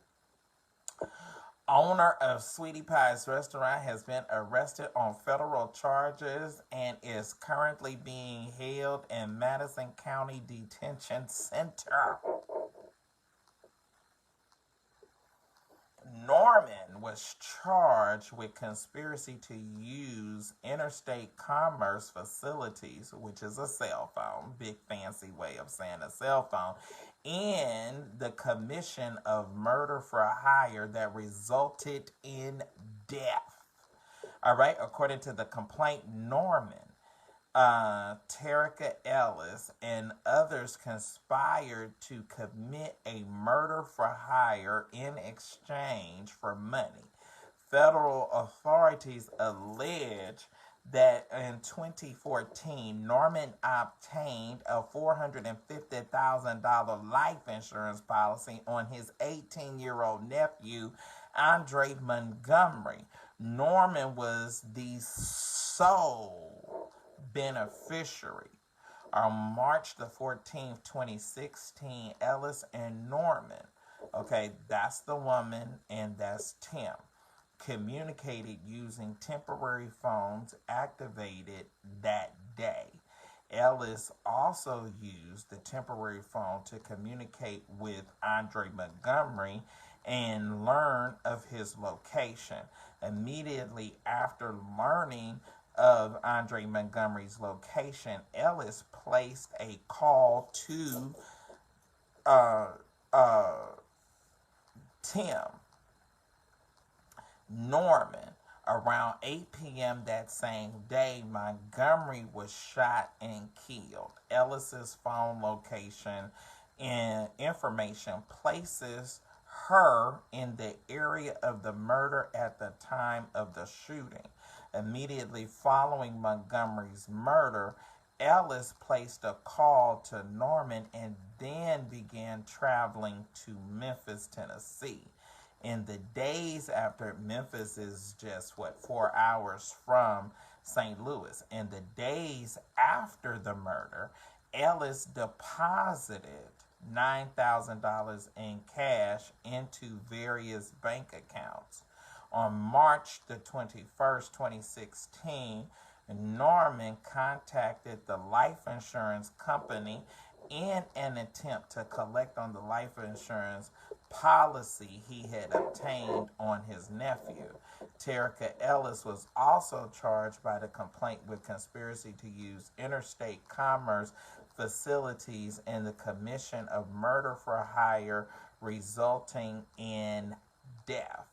owner of Sweetie Pie's restaurant, has been arrested on federal charges and is currently being held in Madison County Detention Center. Norman was charged with conspiracy to use interstate commerce facilities, which is a cell phone, big fancy way of saying a cell phone, in the commission of murder for hire that resulted in death. All right, according to the complaint, Norman, Terica Ellis, and others conspired to commit a murder for hire in exchange for money. Federal authorities allege that in 2014, Norman obtained a $450,000 life insurance policy on his 18-year-old nephew, Andre Montgomery. Norman was the sole beneficiary. On March the 14th, 2016, Ellis and Norman, okay, that's the woman and that's Tim. communicated using temporary phones activated that day. Ellis also used the temporary phone to communicate with Andre Montgomery and learn of his location. Immediately after learning of Andre Montgomery's location, Ellis placed a call to uh, uh, Tim Norman. Around 8 p.m. that same day, Montgomery was shot and killed. Ellis's phone location and information places her in the area of the murder at the time of the shooting. Immediately following Montgomery's murder, Ellis placed a call to Norman and then began traveling to Memphis, Tennessee. In the days after, Memphis is just 4 hours from St. Louis. In the days after the murder, Ellis deposited $9,000 in cash into various bank accounts. On March the 21st, 2016, Norman contacted the life insurance company in an attempt to collect on the life insurance policy he had obtained on his nephew. Terica Ellis was also charged by the complaint with conspiracy to use interstate commerce facilities in the commission of murder for hire resulting in death.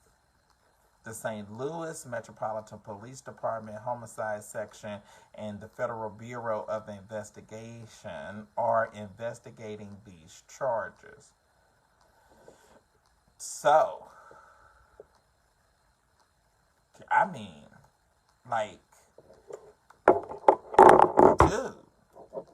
The St. Louis Metropolitan Police Department Homicide Section and the Federal Bureau of Investigation are investigating these charges. So, I mean, like, dude,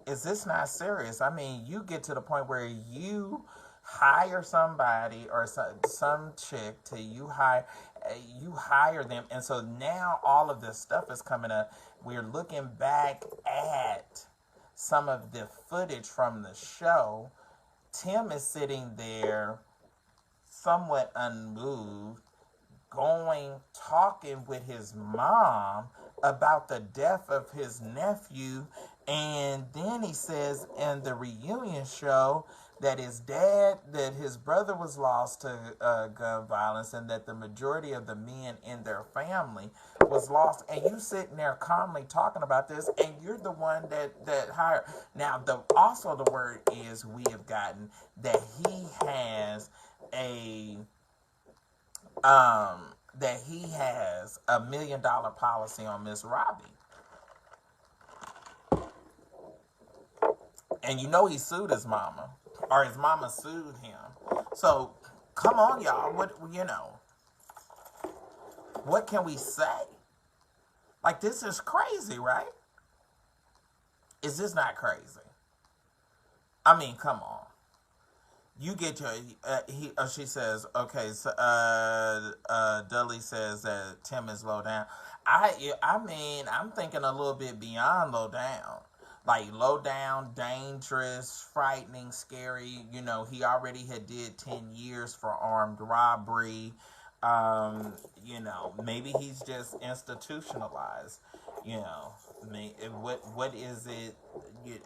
is this not serious? I mean, you get to the point where you hire somebody or some chick to you hire them, and so now all of this stuff is coming up. We're looking back at some of the footage from the show. Tim is sitting there somewhat unmoved, talking with his mom about the death of his nephew, and then he says in the reunion show that his brother was lost to gun violence, and that the majority of the men in their family was lost. And you sitting there calmly talking about this, and you're the one that hired. Now, also the word is we have gotten that he has $1 million policy on Miss Robbie. And you know he sued his mama, or his mama sued him. So, come on, y'all. What can we say? Like, this is crazy, right? Is this not crazy? I mean, come on. You get your, she says, okay, so, Dudley says that Tim is low down. I mean, I'm thinking a little bit beyond low down. Like, low down, dangerous, frightening, scary. You know, he already had did 10 years for armed robbery. You know, maybe he's just institutionalized. You know, I mean, what is it?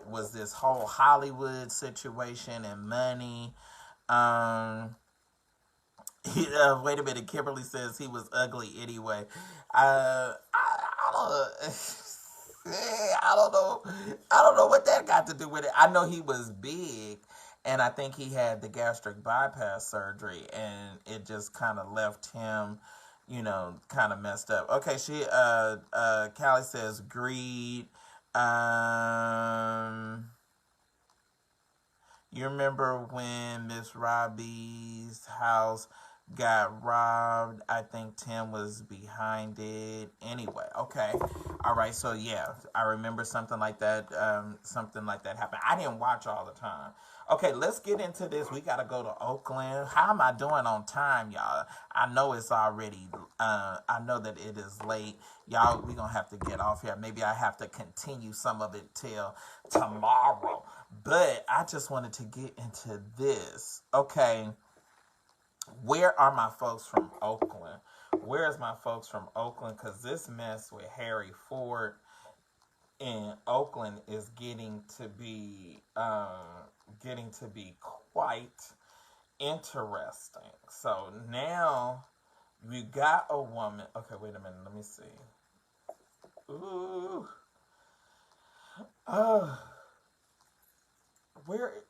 Was this whole Hollywood situation and money? Wait a minute. Kimberly says he was ugly anyway. I don't know. I don't know what that got to do with it. I know he was big, and I think he had the gastric bypass surgery, and it just kind of left him, you know, kind of messed up. Okay, Callie says greed. You remember when Miss Robbie's house got robbed? I think Tim was behind it. Anyway, okay. All right, so yeah, I remember something like that happened. I didn't watch all the time. Okay, let's get into this. We got to go to Oakland. How am I doing on time, y'all? I know it's already, I know that it is late. Y'all, we're going to have to get off here. Maybe I have to continue some of it till tomorrow. But I just wanted to get into this. Okay, where are my folks from Oakland? Where's my folks from Oakland? Because this mess with Harry Ford in Oakland is getting to be quite interesting. So now you got a woman. Okay, wait a minute. Let me see. Ooh. Uh, where?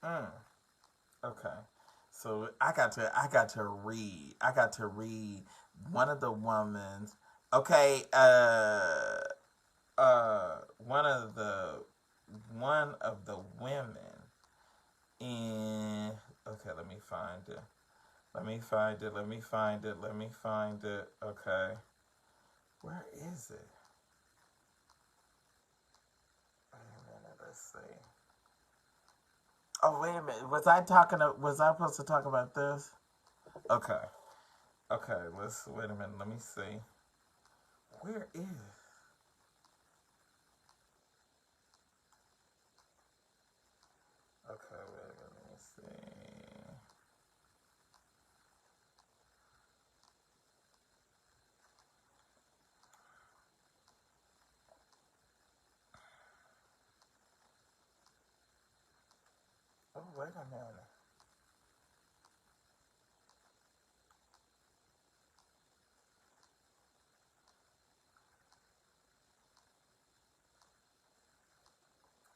Mm, okay. So I got to read one of the women's. Okay. One of the women in. Okay, let me find it. Let me find it. Let me find it. Let me find it. Okay. Where is it? Wait a minute. Let's see. Oh, wait a minute. Was I supposed to talk about this? Okay. Okay. Let's wait a minute. Let me see. Where is? Okay. Wait a minute. Let me see. Oh, wait a minute.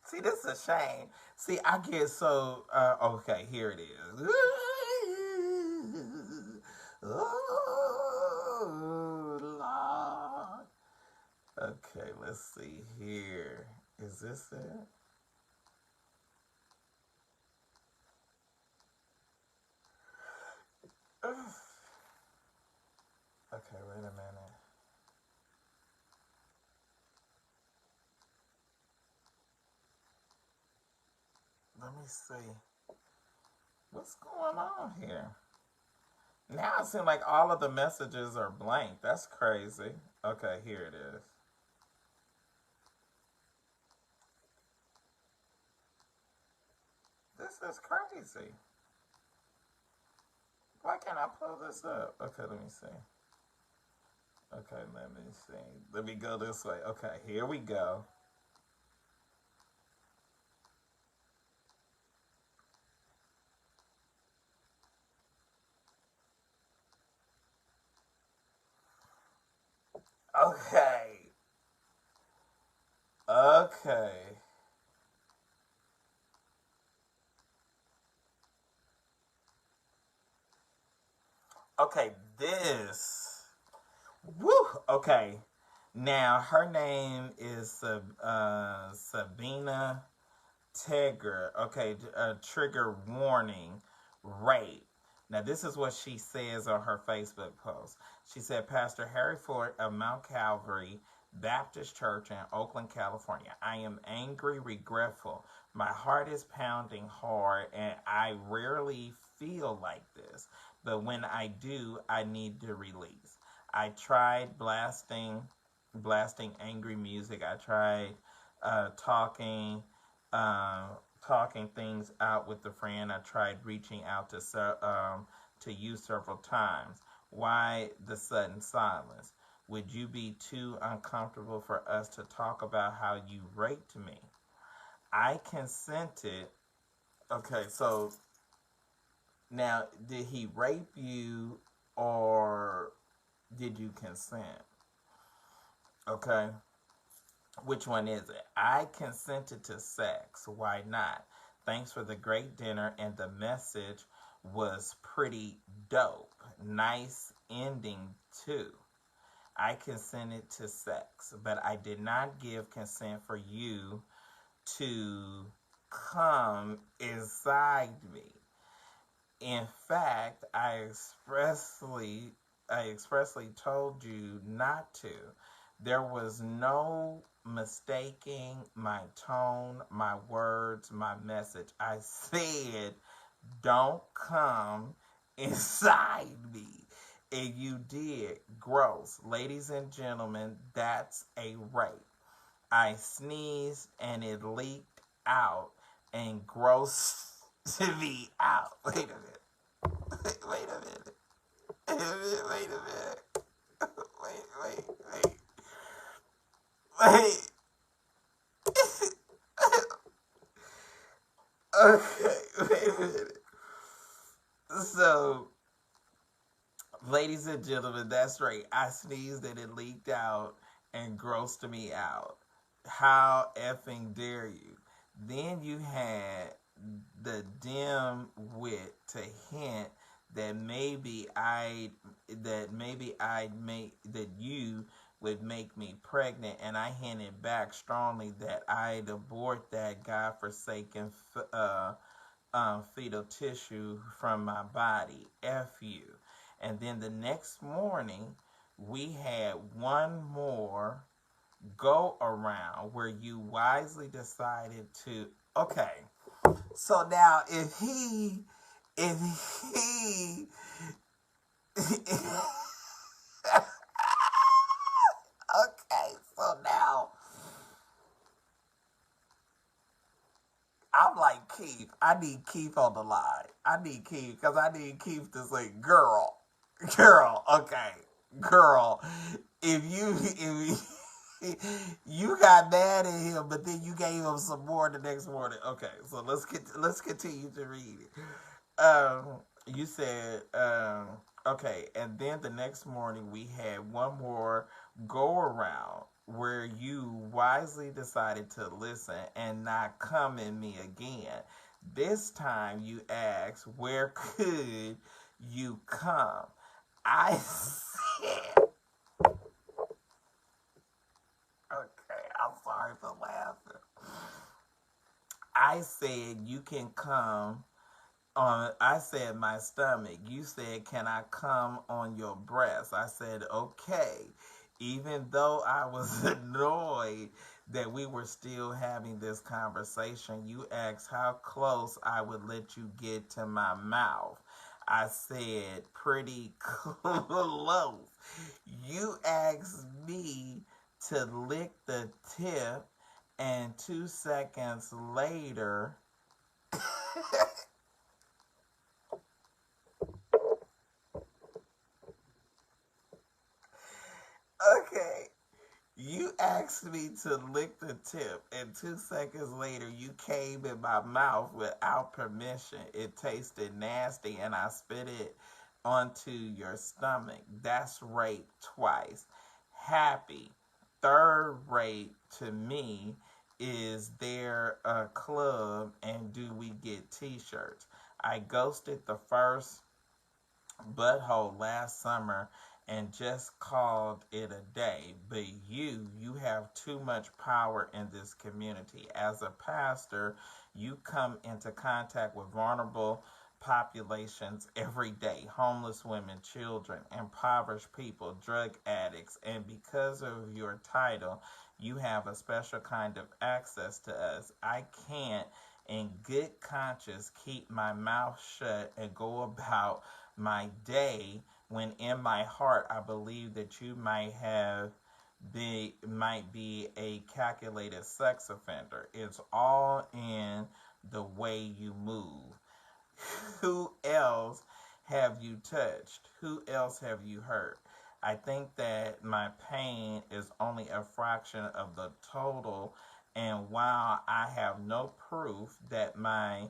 See, this is a shame. See, I get so. Okay, here it is. Oh, Lord. Okay, let's see here. Is this it? Okay, wait a minute. Let me see. What's going on here? Now it seems like all of the messages are blank. That's crazy. Okay, here it is. This is crazy. Why can't I pull this up? Okay, let me see. Okay, let me see. Let me go this way. Okay, here we go. Okay. Okay. Okay, this. Woo! Okay. Now, her name is Sabina Tegger. Okay, trigger warning, rape. Now, this is what she says on her Facebook post. She said, Pastor Harry Ford of Mount Calvary Baptist Church in Oakland, California. I am angry, regretful. My heart is pounding hard, and I rarely feel like this. But when I do, I need to release. I tried blasting angry music. I tried uh, talking uh, talking things out with a friend. I tried reaching out to you several times. Why the sudden silence? Would you be too uncomfortable for us to talk about how you raped me? I consented. Okay, so now did he rape you or did you consent? Okay, which one is it? I consented to sex. Why not? Thanks for the great dinner, and the message was pretty dope. Nice ending, too. I consented to sex, but I did not give consent for you to come inside me. In fact, I expressly told you not to. There was no mistaking my tone, my words, my message. I said, don't come inside me. And you did. Gross. Ladies and gentlemen, that's a rape. I sneezed and it leaked out and grossed me out. Wait a minute. Wait a minute. Wait a minute. Wait a minute. Wait. Wait. Okay. Wait a minute. So, ladies and gentlemen, that's right. I sneezed and it leaked out and grossed me out. How effing dare you? Then you had the dim wit to hint that that you would make me pregnant, and I hinted back strongly that I'd abort that godforsaken fetal tissue from my body. F you. And then the next morning, we had one more go around where you wisely decided to. Okay, so now if he, okay, so now I'm like Keith. I need Keith on the line. I need Keith because I need Keith to say, girl, okay, girl. If you got mad at him, but then you gave him some more the next morning. Okay, so let's continue to read it. You said okay, and then the next morning we had one more go around where you wisely decided to listen and not come at me again. This time you asked, where could you come? I said, okay, I'm sorry for laughing. I said, you can come on, I said my stomach. You said, can I come on your breast? I said, okay. Even though I was annoyed that we were still having this conversation, you asked how close I would let you get to my mouth. I said, pretty close. You asked me to lick the tip, and 2 seconds later, okay, you asked me to lick the tip, and 2 seconds later, you came in my mouth without permission. It tasted nasty, and I spit it onto your stomach. That's rape twice. Happy. Third rape to me is there a club, and do we get t-shirts? I ghosted the first butthole last summer and just called it a day. But you have too much power in this community. As a pastor, you come into contact with vulnerable populations every day: homeless women, children, impoverished people, drug addicts, and because of your title, you have a special kind of access to us. I can't, in good conscience, keep my mouth shut and go about my day when in my heart I believe that you might be a calculated sex offender. It's all in the way you move. Who else have you touched? Who else have you hurt? I think that my pain is only a fraction of the total, and while I have no proof that my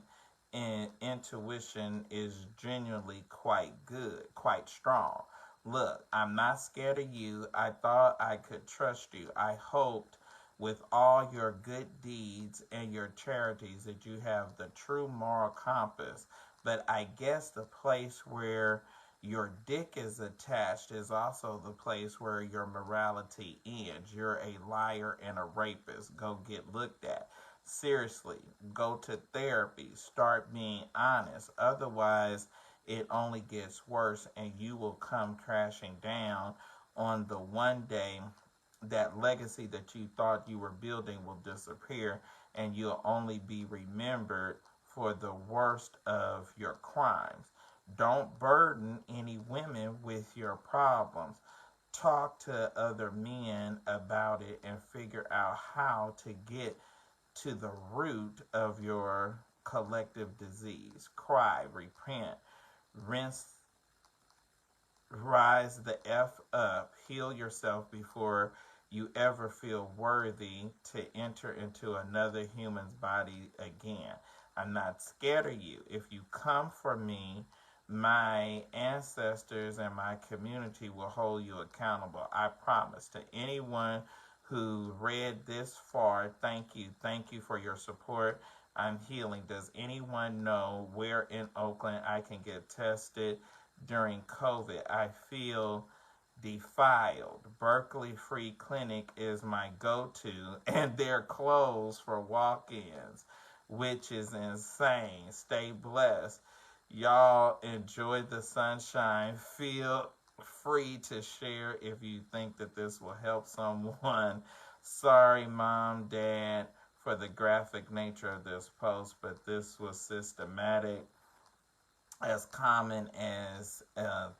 intuition is genuinely quite good, quite strong. Look, I'm not scared of you. I thought I could trust you. I hoped with all your good deeds and your charities that you have the true moral compass. But I guess the place where your dick is attached is also the place where your morality ends. You're a liar and a rapist. Go get looked at. Seriously, go to therapy. Start being honest. Otherwise, it only gets worse and you will come crashing down on the one day that legacy that you thought you were building will disappear and you'll only be remembered for the worst of your crimes. Don't burden any women with your problems. Talk to other men about it and figure out how to get to the root of your collective disease. Cry, repent, Rinse, rise the F up, heal yourself before you ever feel worthy to enter into another human's body again. I'm not scared of you. If you come for me, my ancestors and my community will hold you accountable. I promise. To anyone who read this far, thank you. Thank you for your support. I'm healing. Does anyone know where in Oakland I can get tested during COVID? I feel defiled. Berkeley Free Clinic is my go to, and they're closed for walk ins, which is insane. Stay blessed. Y'all enjoy the sunshine. Feel free to share if you think that this will help someone. Sorry, mom, dad, for the graphic nature of this post, but this was systematic, as common as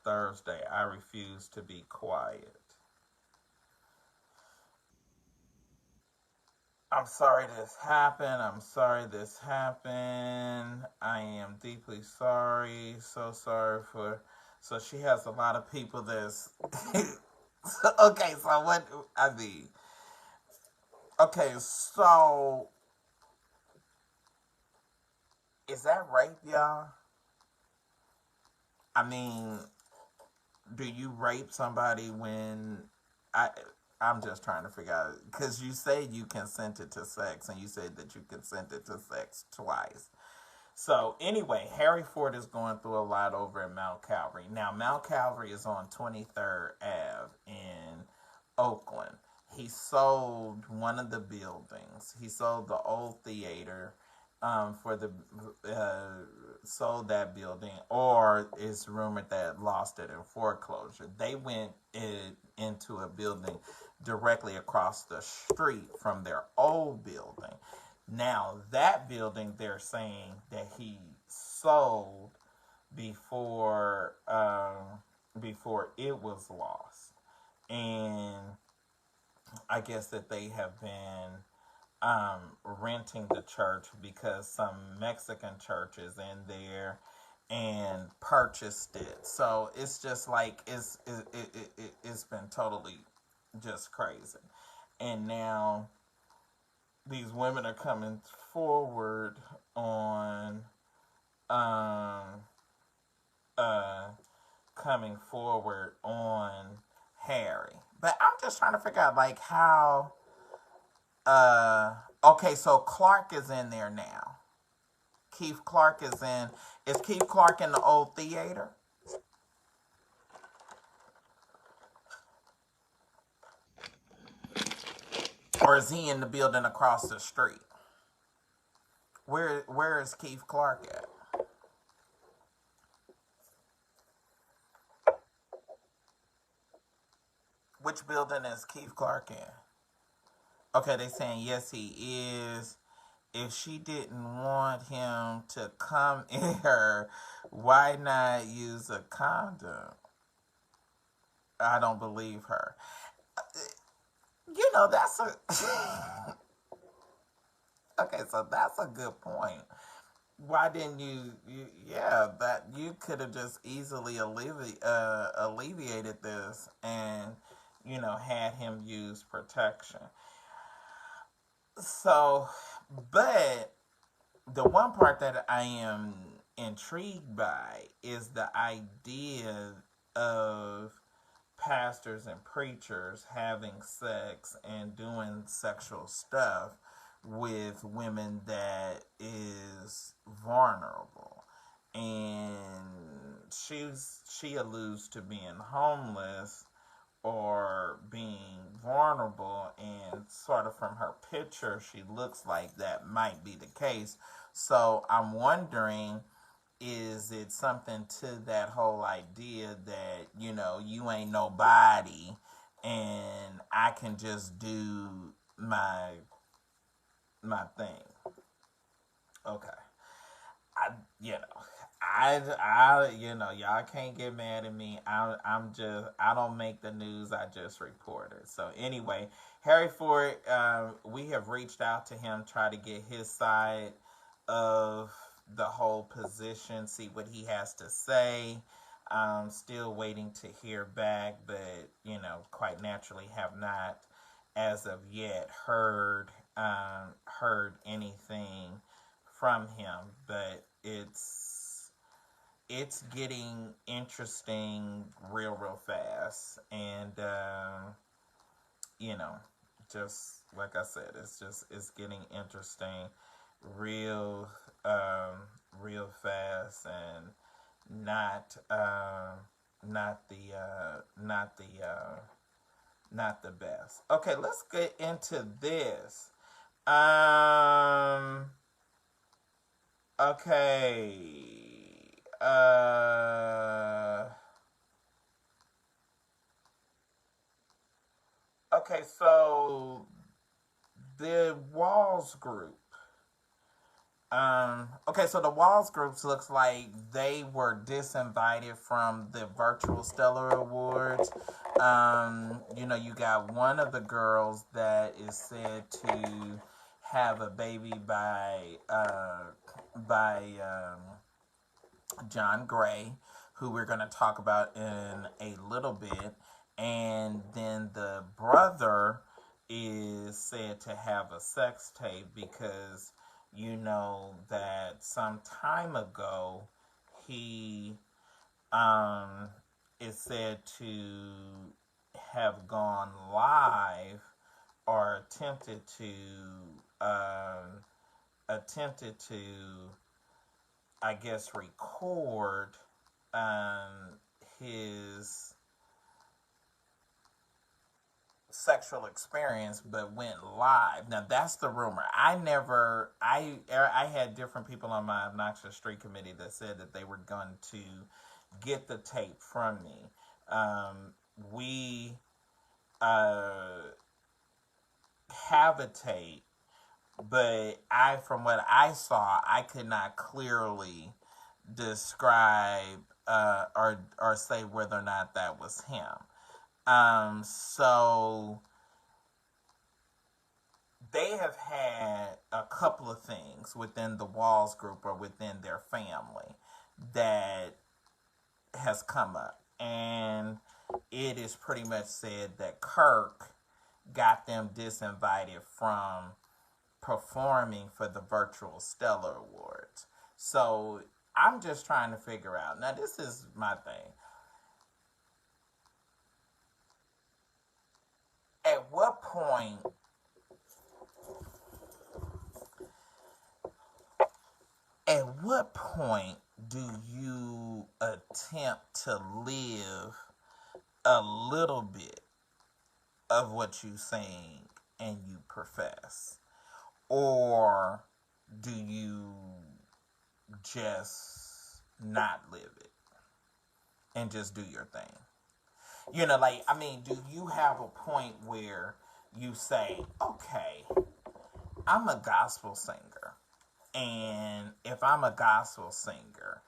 Thursday. I refuse to be quiet. I'm sorry this happened. I'm sorry this happened. I am deeply sorry. So sorry for. So she has a lot of people that's. Okay, so what. I mean. Okay, so. Is that rape, y'all? I mean, do you rape somebody when. I. I'm just trying to figure out because you say you consented to sex, and you said that you consented to sex twice. So anyway, Harry Ford is going through a lot over in Mount Calvary. Now Mount Calvary is on 23rd Ave in Oakland. He sold one of the buildings. He sold the old theater for the sold that building, or it's rumored that lost it in foreclosure. They went into a building directly across the street from their old building. Now that building, they're saying that he sold before before it was lost, and I guess that they have been renting the church because some Mexican church is in there and purchased it. So it's just like it's been totally just crazy. And now these women are coming forward on um uh coming forward on Harry. But I'm just trying to figure out like how okay, so Clark is in there now. Keith Clark is Keith Clark in the old theater? Or is he in the building across the street? Where is Keith Clark at? Which building is Keith Clark in? Okay, they saying yes he is. If she didn't want him to come in her, why not use a condom? I don't believe her. You know, that's a okay. So that's a good point. Why didn't yeah, that you could have just easily alleviated this and had him use protection. So, but the one part that I am intrigued by is the idea of pastors and preachers having sex and doing sexual stuff with women that is vulnerable. And she alludes to being homeless or being vulnerable, and sort of from her picture she looks like that might be the case. So I'm wondering, is it something to that whole idea that you ain't nobody and I can just do my thing? Okay. I you know y'all can't get mad at me. I don't make the news, I just report it. So anyway, Harry Ford, we have reached out to him, try to get his side of the whole position, see what he has to say. Still waiting to hear back, but quite naturally have not, as of yet, heard anything from him. But it's getting interesting real fast, and you know, just like I said, it's getting interesting real real fast, and not the not the best. Okay, let's get into this. Um okay. Okay, so the Walls group. Okay, so the Walls groups looks like they were disinvited from the virtual Stellar Awards. You got one of the girls that is said to have a baby by John Gray, who we're going to talk about in a little bit. And then the brother is said to have a sex tape because you know that some time ago he is said to have gone live or attempted to I guess record his sexual experience but went live. Now that's the rumor. I had different people on my Obnoxious Street Committee that said that they were going to get the tape from me. We have a tape, but from what I saw, I could not clearly describe or say whether or not that was him. So they have had a couple of things within the Walls group or within their family that has come up. And it is pretty much said that Kirk got them disinvited from performing for the virtual Stellar Awards. So I'm just trying to figure out. Now, this is my thing. At what point do you attempt to live a little bit of what you sing and you profess? Or do you just not live it and just do your thing? Do you have a point where you say, okay, I'm a gospel singer, and if I'm a gospel singer,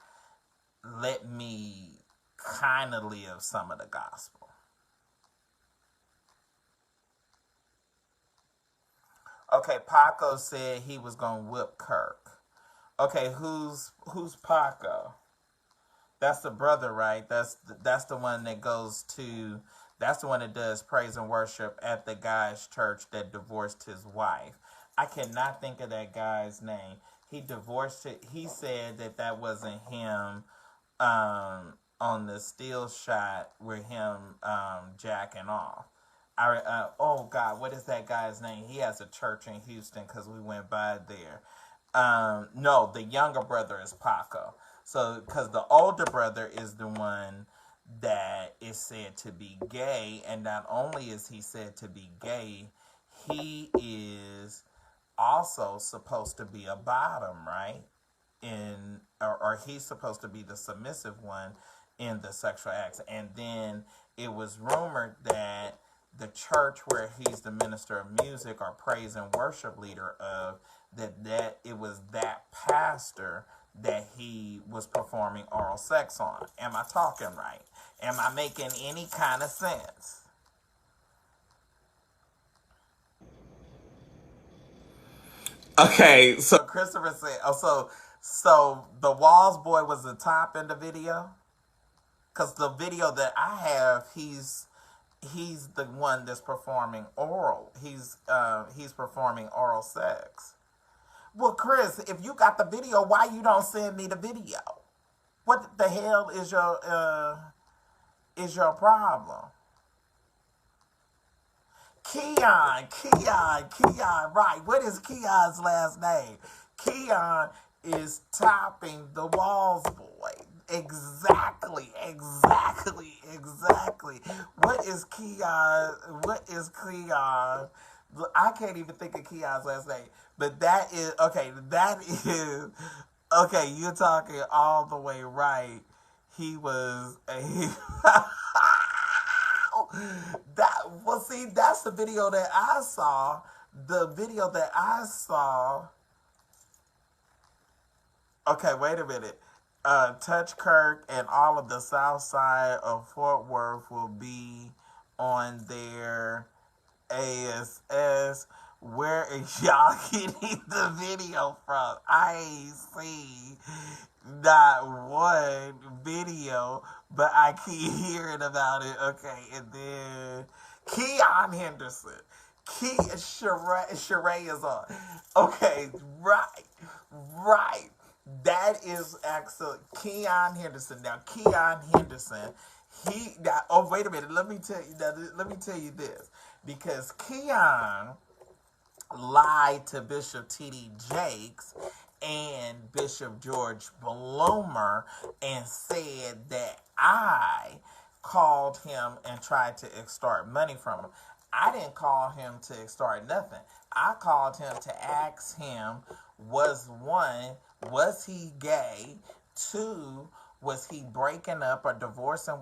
let me kind of live some of the gospel? Okay, Paco said he was gonna whip Kirk. Okay, who's Paco? That's the brother, right? That's the one that goes to. That's the one that does praise and worship at the guy's church that divorced his wife. I cannot think of that guy's name. He divorced it. He said that wasn't him. On the still shot with him jacking off. Oh God, what is that guy's name? He has a church in Houston because we went by there. No, the younger brother is Paco. So, because the older brother is the one that is said to be gay, and not only is he said to be gay, he is also supposed to be a bottom, right? Or he's supposed to be the submissive one in the sexual acts. And then it was rumored that the church where he's the minister of music or praise and worship leader of, that it was that pastor that he was performing oral sex on. Am I talking right? Am I making any kind of sense? Okay, so Christopher said, So the Walls boy was the top in the video? Because the video that I have, he's the one that's performing oral. He's performing oral sex. Well, Chris, if you got the video, why you don't send me the video? What the hell is your problem? Keon. Right. What is Keon's last name? Keon is topping the Walls boy. Exactly. What is Keon? I can't even think of Keon's last name. But that is, okay, okay, you're talking all the way right. He was a, that's the video that I saw. The video that I saw, okay, wait a minute. Touch Kirk and all of the south side of Fort Worth will be on their ASS. Where is y'all getting the video from? I ain't see not one video, but I keep hearing about it. Okay, and then Keon Henderson. Sheree is on. Okay, right. That is excellent. Keon Henderson. Now, Keon Henderson, oh, wait a minute. Let me tell you this. Because Keon lied to Bishop T.D. Jakes and Bishop George Bloomer and said that I called him and tried to extort money from him. I didn't call him to extort nothing. I called him to ask him, was he gay? 2, was he breaking up or divorcing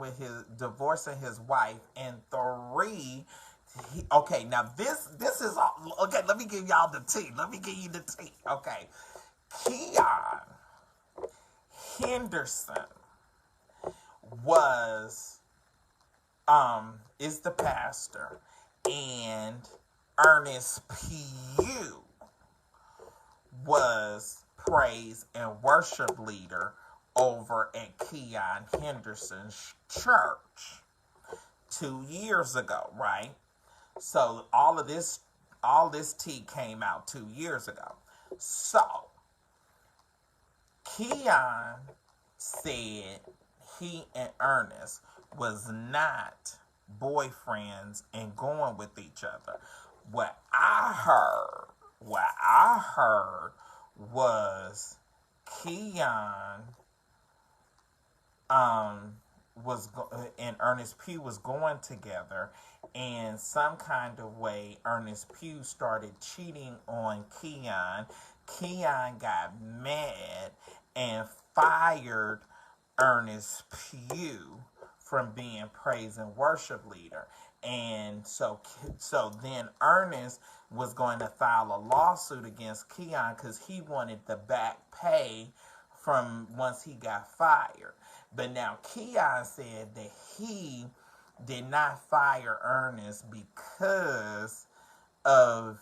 his wife? And 3, okay, now this is all, okay, let me give y'all the tea. Let me give you the tea. Okay. Keon Henderson is the pastor, and Ernest Pugh was praise and worship leader over at Keon Henderson's church 2 years ago, right? So all this tea came out 2 years ago. So Keon said he and Ernest was not boyfriends and going with each other. What I heard was Keon and Ernest Pugh was going together, and some kind of way Ernest Pugh started cheating on Keon. Keon got mad and fired Ernest Pugh from being praise and worship leader. And so then Ernest was going to file a lawsuit against Keon because he wanted the back pay from once he got fired. But now Keon said that he did not fire Ernest because of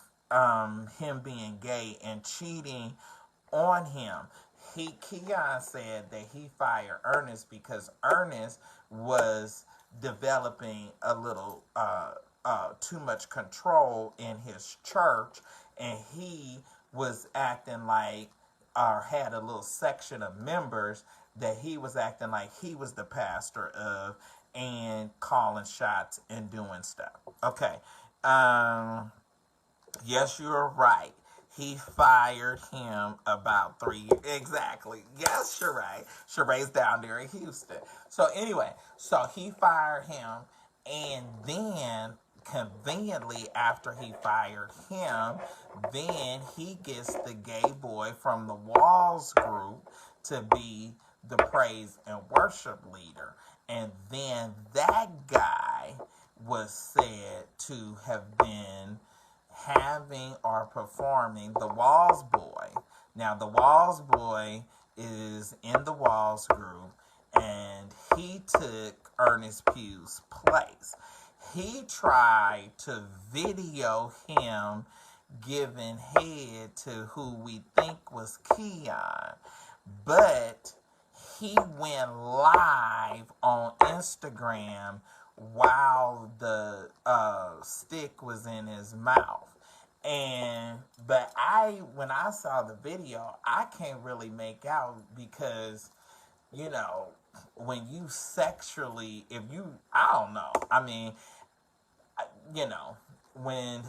him being gay and cheating on him. Keon said that he fired Ernest because Ernest was developing a little too much control in his church, and he was acting like, or had a little section of members that he was acting like he was the pastor of and calling shots and doing stuff. Okay. Yes, you're right. He fired him about 3 years. Exactly. Yes, Sheree. Sheree's down there in Houston. So anyway, so he fired him, and then conveniently after he fired him, then he gets the gay boy from the Walls group to be the praise and worship leader. And then that guy was said to have been having or performing the Walls boy. Now, the Walls boy is in the Walls group, and he took Ernest Pugh's place. He tried to video him giving head to who we think was Keon. but he went live on Instagram while the stick was in his mouth. And but when I saw the video, I can't really make out because, you know, when you sexually, if you, I don't know, I mean, you know, when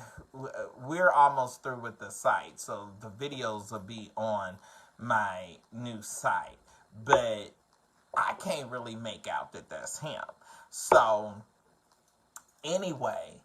we're almost through with the site, so the videos will be on my new site, but I can't really make out that that's him. So anyway,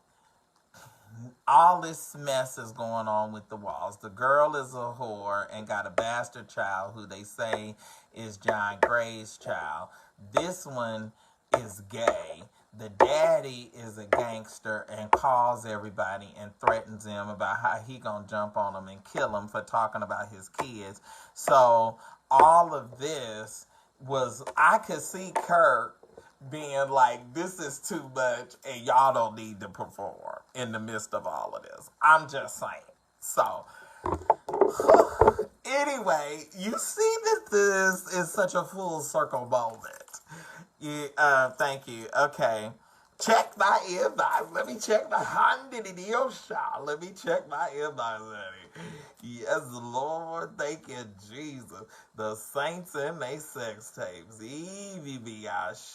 all this mess is going on with the walls. The girl is a whore and got a bastard child who they say is John Gray's child. This one is gay. The daddy is a gangster and calls everybody and threatens them about how he gonna jump on them and kill them for talking about his kids. So all of this was, I could see Kirk being like, this is too much and y'all don't need to perform in the midst of all of this. I'm just saying. So anyway, you see that this is such a full circle moment. Thank you. Okay. Check my inbox. Let me check my Hondidio shot. Let me check my inbox, honey. Yes, Lord. Thank you, Jesus. The saints and they sex tapes. EVB,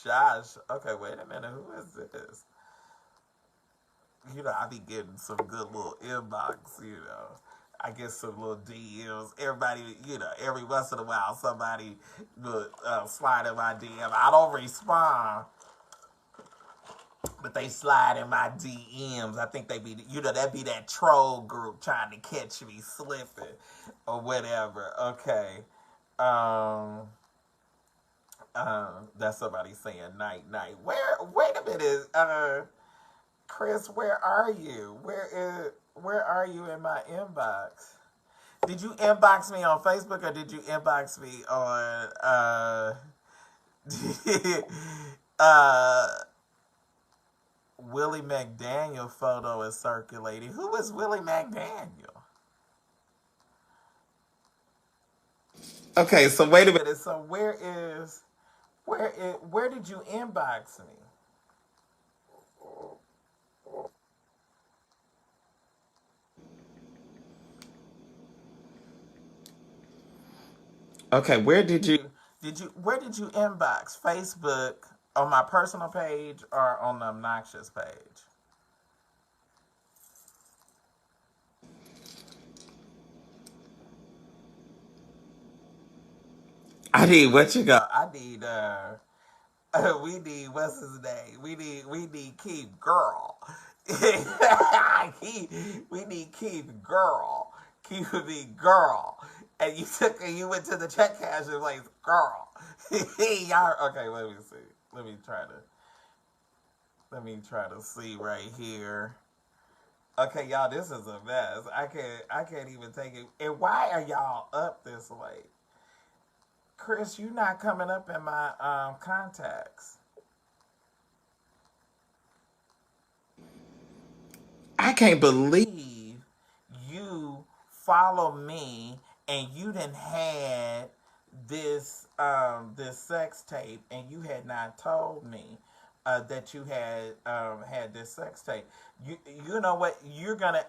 shush. Okay, wait a minute. Who is this? You know, I be getting some good little inbox, you know. I get some little DMs. Everybody, you know, every once in a while, somebody will slide in my DM. I don't respond, but they slide in my DMs. I think they be, you know, that be that troll group trying to catch me slipping or whatever. Okay. That's somebody saying night, night. Wait a minute. Chris, where are you? Where are you in my inbox? Did you inbox me on Facebook or did you inbox me on Willie McDaniel photo is circulating? Who is Willie McDaniel? Okay, so wait a minute. So where did you inbox me? Okay, where did you inbox? Facebook, on my personal page or on the obnoxious page? I need what you got. I need we need, what's his name? We need Keith Girl. We need Keith Girl. Keith would be girl. And you went to the check cash and like girl. Y'all, okay, let me see. Let me try to see right here. Okay, y'all, this is a mess. I can't even take it. And why are y'all up this late? Chris, you not coming up in my contacts. I can't believe you follow me and you didn't had this sex tape and you had not told me that you had this sex tape. You know what? You're getting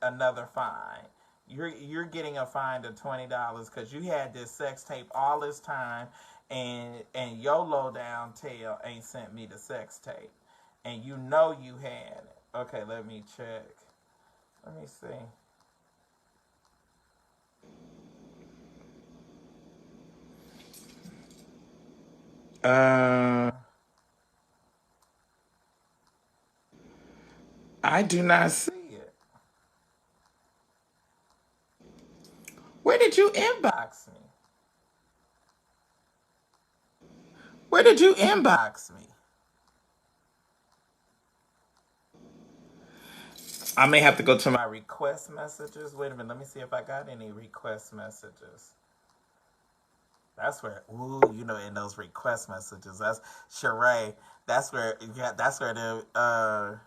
another fine. You're getting a fine of $20 because you had this sex tape all this time, and your low down tail ain't sent me the sex tape, and you know you had it. Okay, let me check. Let me see. Uh, I do not see it. Where did you inbox me? Where did you inbox me? I may have to go to my request messages. Wait a minute. Let me see if I got any request messages. That's where, ooh, you know, in those request messages, that's Sheree. That's where, yeah, that's where the,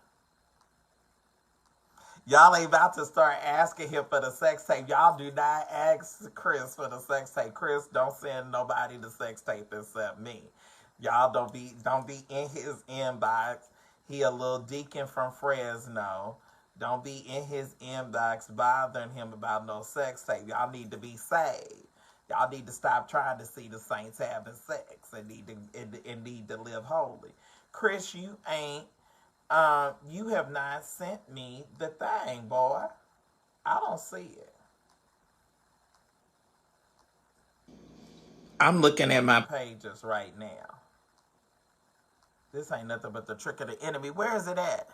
Y'all ain't about to start asking him for the sex tape. Y'all do not ask Chris for the sex tape. Chris, don't send nobody the sex tape except me. Y'all don't be in his inbox. He a little deacon from Fresno. Don't be in his inbox bothering him about no sex tape. Y'all need to be saved. Y'all need to stop trying to see the saints having sex and need to live holy. Chris, you have not sent me the thing, boy. I don't see it. I'm looking at my pages right now. This ain't nothing but the trick of the enemy. Where is it at?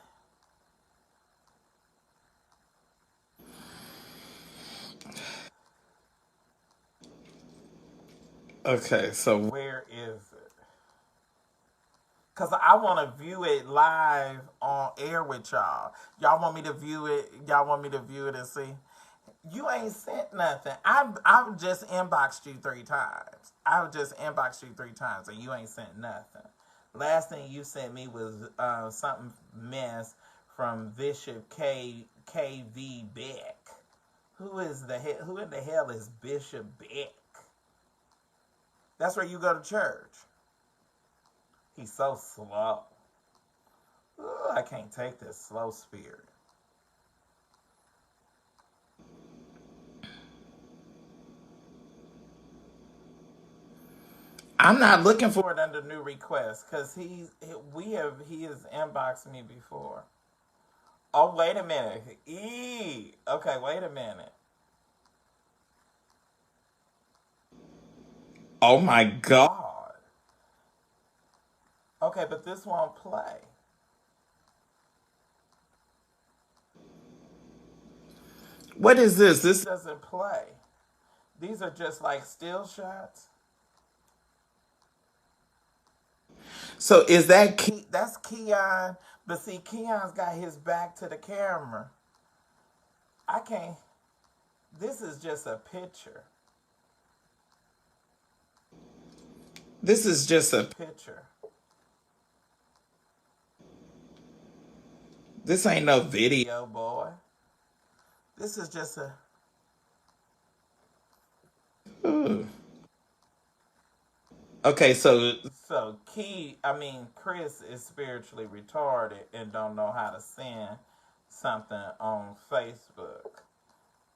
Okay, so where is it? Because I want to view it live on air with y'all. Y'all want me to view it? Y'all want me to view it and see? You ain't sent nothing. I've just inboxed you 3 times. I've just inboxed you 3 times, and you ain't sent nothing. Last thing you sent me was something mess from Bishop KV Beck. Who in the hell is Bishop Beck? That's where you go to church. He's so slow. Ooh, I can't take this slow spirit. I'm not looking for it under new requests because he has inboxed me before. Oh, wait a minute. Okay, wait a minute. Oh my God. Okay, but this won't play. What is this? This doesn't play. These are just like still shots. So is that that's Keon? But see, Keon's got his back to the camera. I can't. This is just a picture. This is just a picture. This ain't no video, boy. This is just a. Ooh. Okay, so Chris is spiritually retarded and don't know how to send something on Facebook.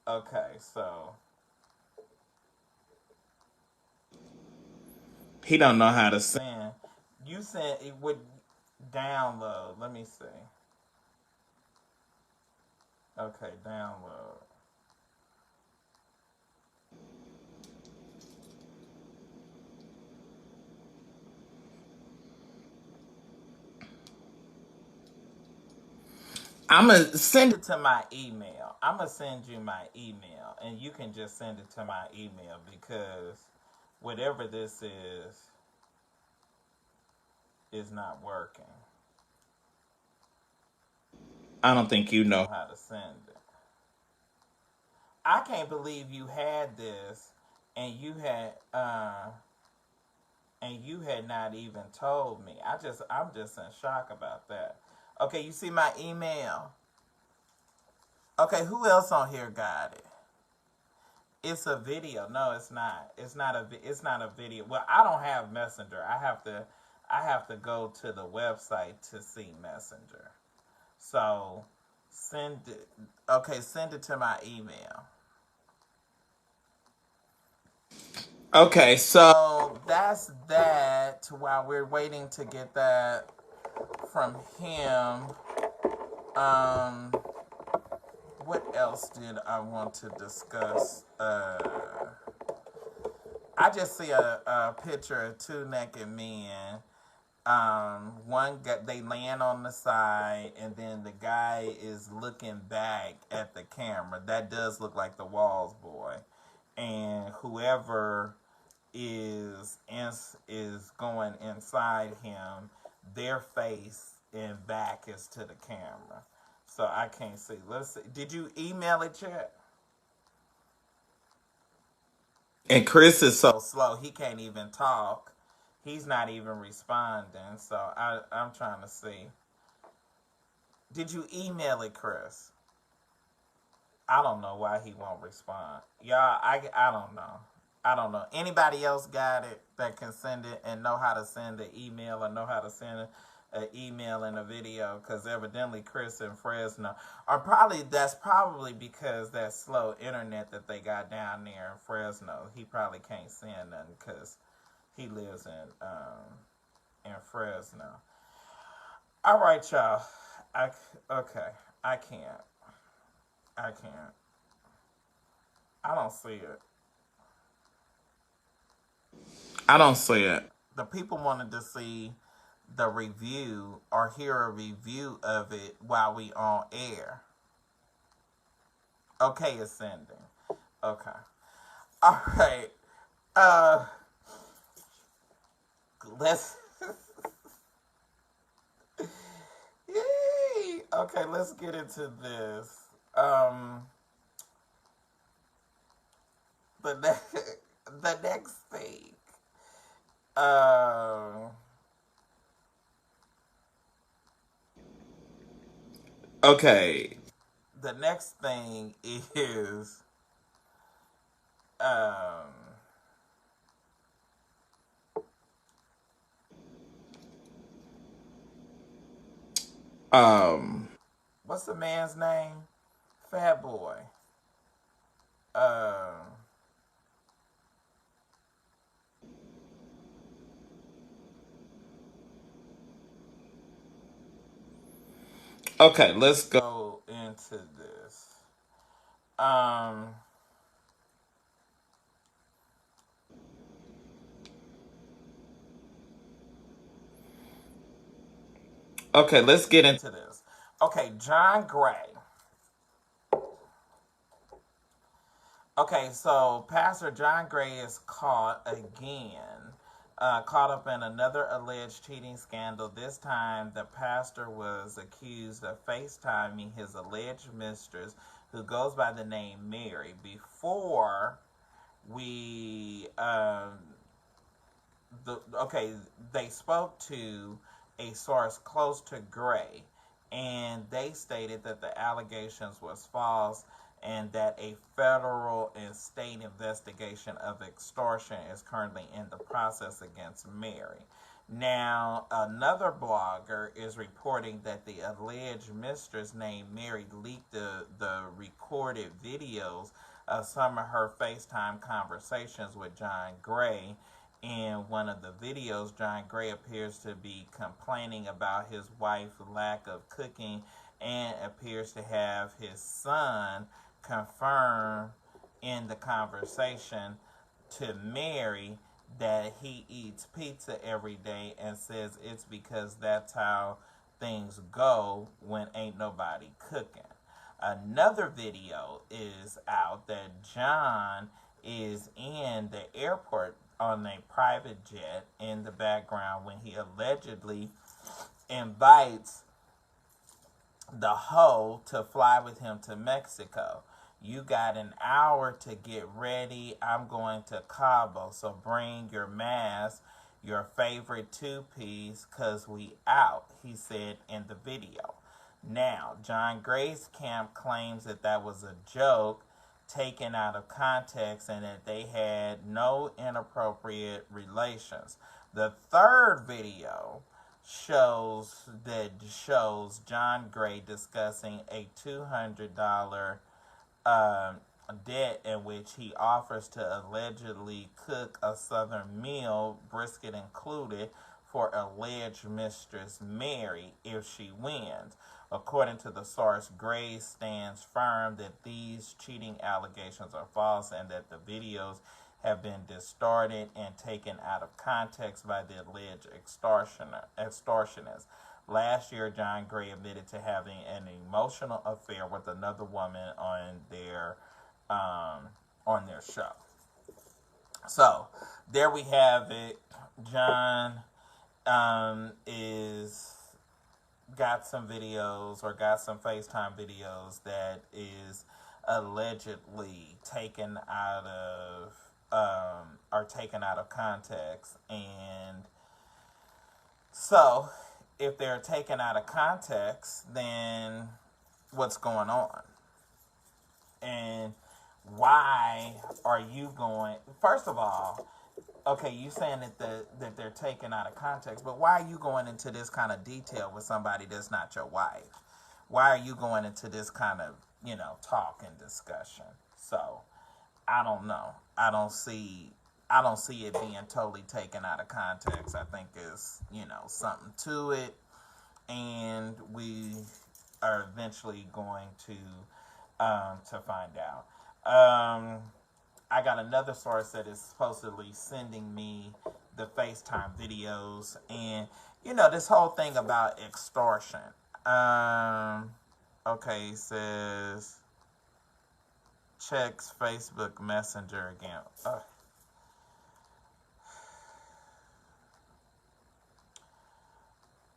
Okay, so he don't know how to send. You sent it would download. Let me see. Okay, download. I'm gonna send it to my email. I'm gonna send you my email, and you can just send it to my email because whatever this is not working. I don't think you know how to send it. I can't believe you had this, and you had not even told me. I'm just in shock about that. Okay, you see my email. Okay, who else on here got it? It's a video. No, it's not. It's not a video. Well, I don't have Messenger. I have to go to the website to see Messenger. So send it. Okay, send it to my email. Okay, so that's that. While we're waiting to get that from him, um, what else did I want to discuss? I just see a picture of two naked men. They land on the side, and then the guy is looking back at the camera. That does look like the Walls boy, and whoever is going inside him, their face and back is to the camera. So I can't see. Let's see. Did you email it yet? And Chris is so slow, he can't even talk. He's not even responding. So I'm trying to see. Did you email it, Chris? I don't know why he won't respond. Y'all, I don't know. I don't know. Anybody else got it that can send it and know how to send an email or know how to send an email and a video? Because evidently Chris in Fresno are probably, that's probably because that slow internet that they got down there in Fresno. He probably can't send nothing because he lives in Fresno. All right, y'all. I okay. I can't. I can't. I don't see it. I don't see it. The people wanted to see the review or hear a review of it while we on air. Okay, it's sending. Okay. All right. Uh, let's. Yay! Okay, let's get into this. Um, the the next thing. Um. Okay. The next thing is um. Um. What's the man's name? Fat Boy. Um. Okay, let's go into this. Um. Okay, let's get into this. Okay, John Gray. Okay, so Pastor John Gray is caught again, caught up in another alleged cheating scandal. This time, the pastor was accused of FaceTiming his alleged mistress, who goes by the name Mary. Before we, they spoke to a source close to Gray, and they stated that the allegations was false and that a federal and state investigation of extortion is currently in the process against Mary. Now, another blogger is reporting that the alleged mistress named Mary leaked the recorded videos of some of her FaceTime conversations with John Gray. In one of the videos, John Gray appears to be complaining about his wife's lack of cooking and appears to have his son confirm in the conversation to Mary that he eats pizza every day and says it's because that's how things go when ain't nobody cooking. Another video is out that John is in the airport on a private jet in the background when he allegedly invites the hoe to fly with him to Mexico. You got an hour to get ready. I'm going to Cabo, so bring your mask, your favorite two-piece, cause we out, he said in the video. Now, John Gray's camp claims that that was a joke taken out of context and that they had no inappropriate relations. The third video shows John Gray discussing a $200 um, debt in which he offers to allegedly cook a southern meal, brisket included, for alleged mistress Mary if she wins. According to the source, Gray stands firm that these cheating allegations are false and that the videos have been distorted and taken out of context by the alleged extortionist. Last year, John Gray admitted to having an emotional affair with another woman um, on their show. So there we have it. John is got some videos or got some FaceTime videos that is allegedly taken out of are taken out of context. And so if they're taken out of context, then what's going on? And why are you going? First of all, okay, you saying that they're taken out of context, but why are you going into this kind of detail with somebody that's not your wife? Why are you going into this kind of talk and discussion? So I don't know. I don't see it being totally taken out of context. I think there's something to it, and we are eventually going to find out. I got another source that is supposedly sending me the FaceTime videos, and this whole thing about extortion. Okay, it says checks Facebook Messenger again.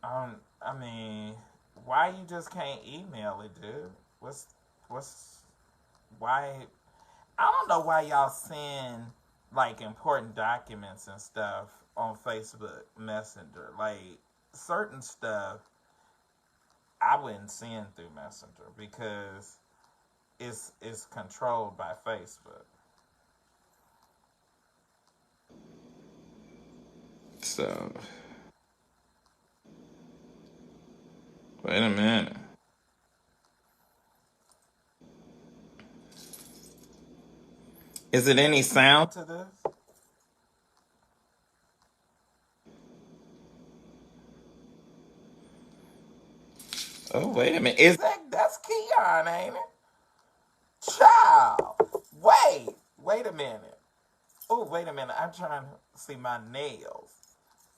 I mean, why you just can't email it, dude? What's why? I don't know why y'all send like important documents and stuff on Facebook Messenger. Like certain stuff, I wouldn't send through Messenger because it's controlled by Facebook. So wait a minute. Is it any sound to this? Oh, wait a minute. Is that's Keon, ain't it? Child. Wait a minute. Oh, wait a minute. I'm trying to see my nails.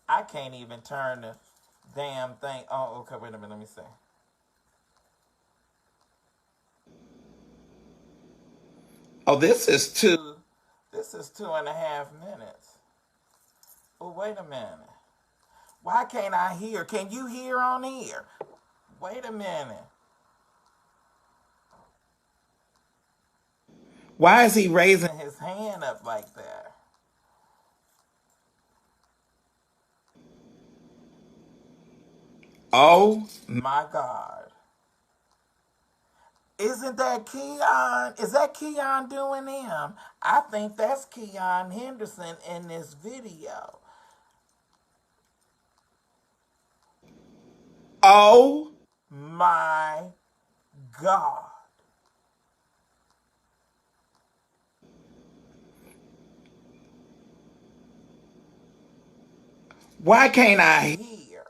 I can't even turn the damn thing. Oh, okay. Wait a minute. Let me see. Oh, this is two. This is 2.5 minutes. Oh, wait a minute. Why can't I hear? Can you hear on here? Wait a minute. Why is he raising his hand up like that? Oh my God. Isn't that Keon? Is that Keon doing him? I think that's Keon Henderson in this video. Oh my God. Why can't I hear?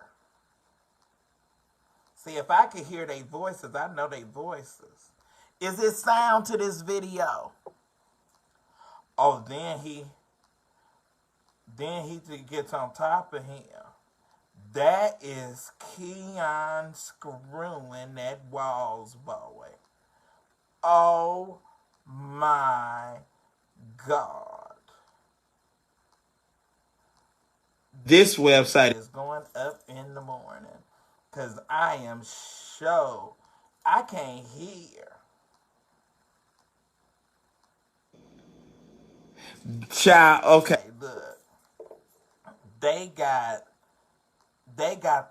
See, if I could hear their voices, I know their voices. Is it sound to this video? Oh, then he gets on top of him. That is Keon screwing that Walls boy. Oh my God. This website is going up in the morning because I am sure I can't hear. Child, okay, look. They got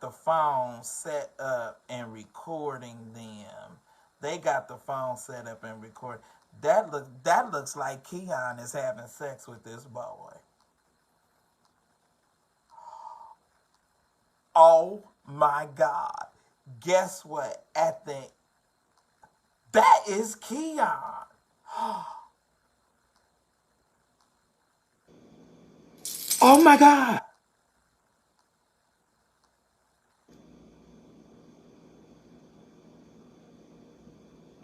the phone set up and recording them. They got the phone set up and record. That looks like Keon is having sex with this boy. Oh my God. Guess what? That is Keon. Oh my God.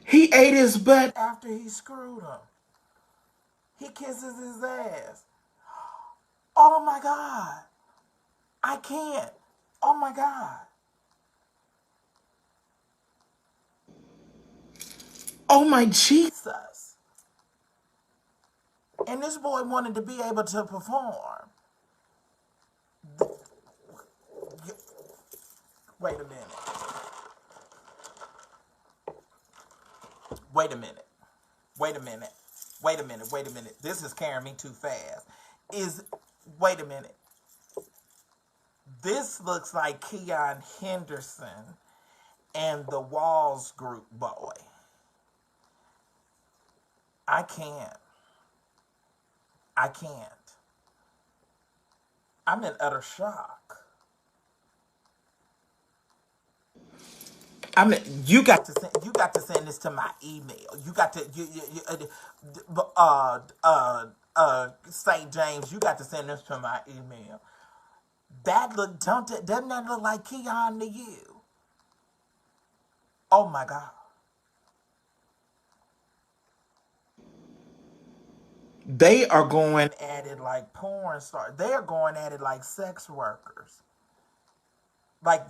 He ate his butt after he screwed him. He kisses his ass. Oh my God. I can't. Oh my God. Oh my Jesus. And this boy wanted to be able to perform. Wait a minute. Wait a minute. Wait a minute. Wait a minute. Wait a minute. This is carrying me too fast. Wait a minute. This looks like Keon Henderson and the Walls Group boy. I can't. I can't. I'm in utter shock. I mean, you got to send this to my email. You got to St. James. You got to send this to my email. Doesn't that look like Keon to you? Oh my God. They are going at it like porn stars. They are going at it like sex workers. Like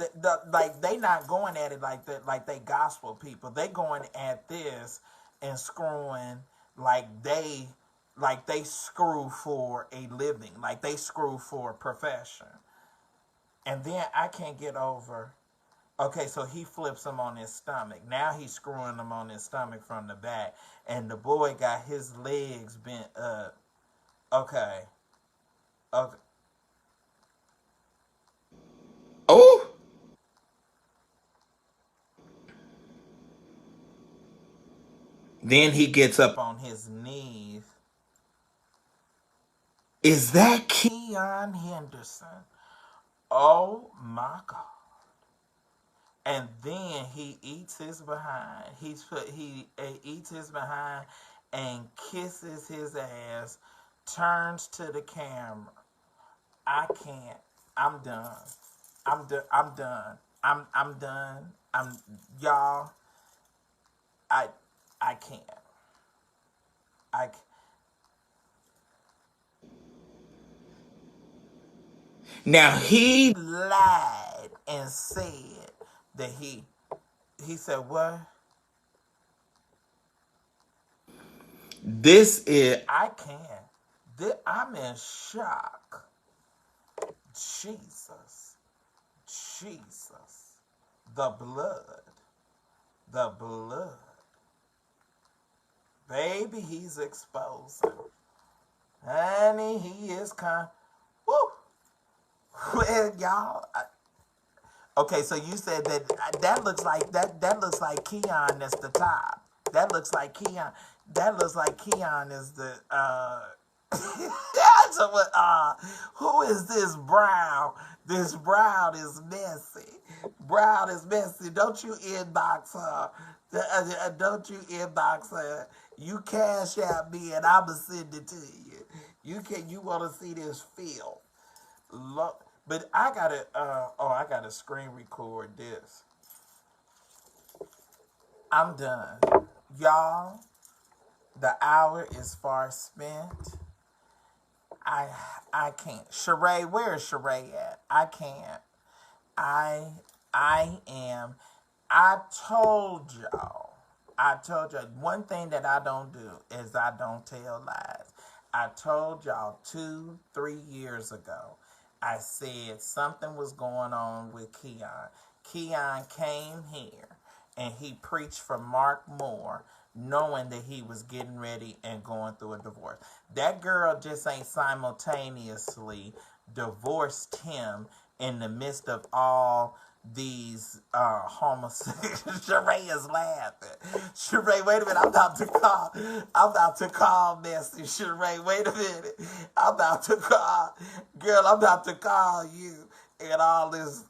like they not going at it like that, like they gospel people. They going at this and screwing like they screw for a living, like they screw for a profession. And then I can't get over. Okay, so he flips him on his stomach. Now he's screwing him on his stomach from the back, and the boy got his legs bent up. Okay, okay. Oh, then he gets up on his knees. Is that Keon Henderson? Oh my God. And then he eats his behind. He eats his behind and kisses his ass, turns to the camera. I can't. I'm done. I'm done. I'm done. Y'all. I I can't. I Now he lied and said that he said what? This is I can't. I'm in shock. Jesus. Jesus. The blood. The blood. Baby, he's exposing. Honey, he is Woo. Well, y'all. Okay, so you said that looks like that looks like Keon. That's the top. That looks like Keon. That looks like Keon is the. So what? Who is this Brown? This Brown is messy. Brown is messy. Don't you inbox her? Don't you inbox her? You cash out me and I'ma send it to you. You want to see this film? Look, but I gotta. I gotta screen record this. I'm done, y'all. The hour is far spent. I I can't. Sheree, where is Sheree at? I can't. I I am. I told y'all. I told you one thing that I don't do is I don't tell lies. I told y'all 2, 3 years ago. I said something was going on with Keon. Keon came here and he preached for Mark Moore, knowing that he was getting ready and going through a divorce. That girl just ain't simultaneously divorced him in the midst of all these homosexuals. Sheree is laughing. Sheree, wait a minute. I'm about to call Messy. Sheree, wait a minute. I'm about to call. Girl, I'm about to call you. And all this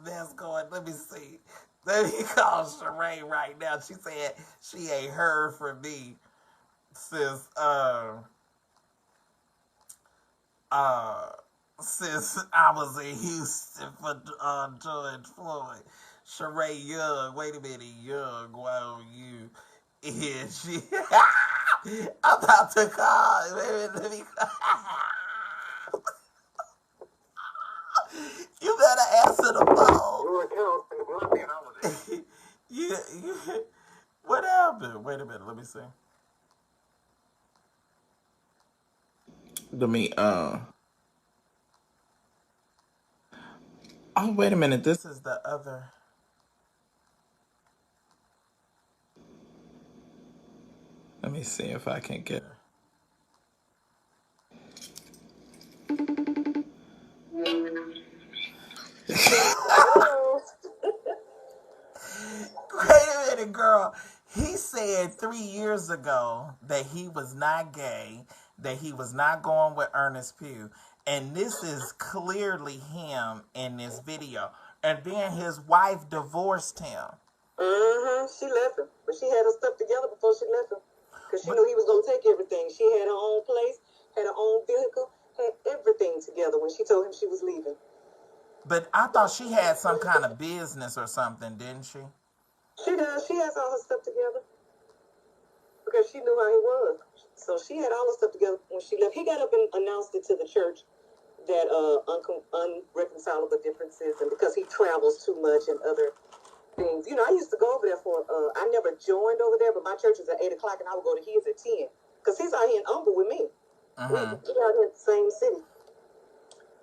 mess going. Let me see. Let me call Sheree right now. She said she ain't heard from me since uh since I was in Houston for George Floyd. Sheree Young, wait a minute, Young, wow, you. And she, I'm about to call. Wait, let me call. You better answer the phone. Your account will not be validated. you, what happened? Wait a minute, let me see. Let me, oh, wait a minute, this is the other. Let me see if I can get her. Wait a minute, girl. He said said 3 years ago that he was not gay, that he was not going with Ernest Pugh. And this is clearly him in this video. And then his wife divorced him. She left him. But she had her stuff together before she left him. Because she knew he was going to take everything. She had her own place, had her own vehicle, had everything together when she told him she was leaving. But I thought she had some kind of business or something, didn't she? She does. She has all her stuff together. Because she knew how he was. So she had all her stuff together when she left. He got up and announced it to the church that unreconcilable differences, and because he travels too much and other things. You know, I used to go over there for, I never joined over there, but my church is at 8 o'clock and I would go to his at 10. Because he's out here in Humble with me. We're out here in the same city.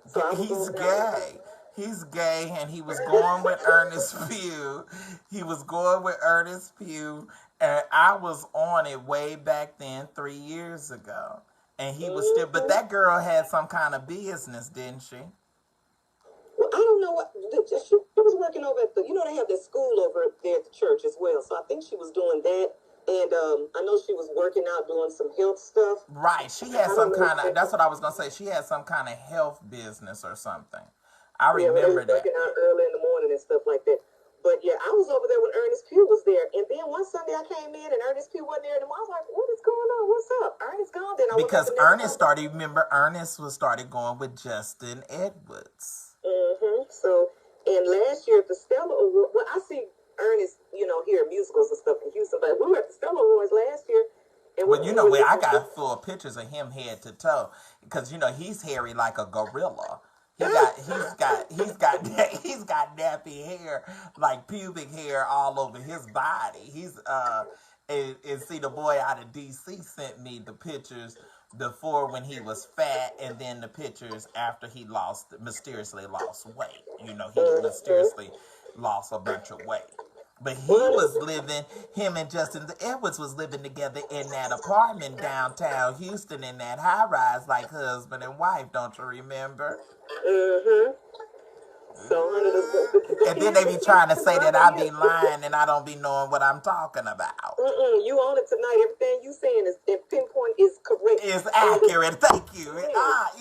So he's gay. He's gay, and he was going with Ernest Pugh. He was going with Ernest Pugh, and I was on it way back then, 3 years ago. And he was still, but that girl had some kind of business, didn't she? Well, I don't know what, she was working over at the, you know, they have this school over there at the church as well. So I think she was doing that. And I know she was working out, doing some health stuff. Right. She had some kind of, that's what I was going to say. She had some kind of health business or something. I remember that. Working out early in the morning and stuff like that. But yeah, I was over there when Ernest Pugh was there. And then one Sunday I came in and Ernest Pugh wasn't there anymore. I was like, what is going on? What's up? Ernest gone. Then because Ernest started, remember, Ernest started going with Justin Edwards. So, and last year at the Stella Award, well, I see Ernest, you know, here at musicals and stuff in Houston, but we were at the Stella Awards last year. And well, you know where I got full pictures of him head to toe, because you know he's hairy like a gorilla. He's got nappy hair, like pubic hair all over his body. He's and see, the boy out of DC sent me the pictures before when he was fat, and then the pictures after he mysteriously lost weight. You know, he mysteriously lost a bunch of weight. But he was living, him and Justin Edwards was living together in that apartment downtown Houston, in that high rise, like husband and wife. Don't you remember? So, and then they be trying to say that I be lying and I don't be knowing what I'm talking about. You on it tonight. Everything you saying is pinpoint is correct. It's accurate. Thank you.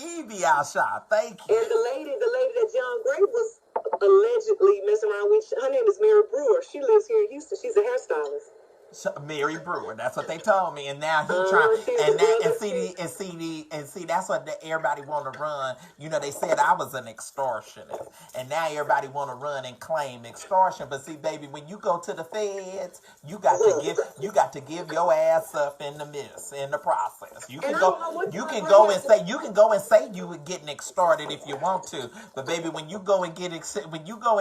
Evie Asha. Thank you. And the lady that John Gray was allegedly messing around with, her name is Mary Brewer. She lives here in Houston. She's a hairstylist. Mary Brewer, that's what they told me, and now he trying and see that's what everybody want to run. You know, they said I was an extortionist, and now everybody want to run and claim extortion. But see, baby, when you go to the feds, you got to give your ass up in the process. You can go and say you were getting extorted if you want to, but baby, when you go and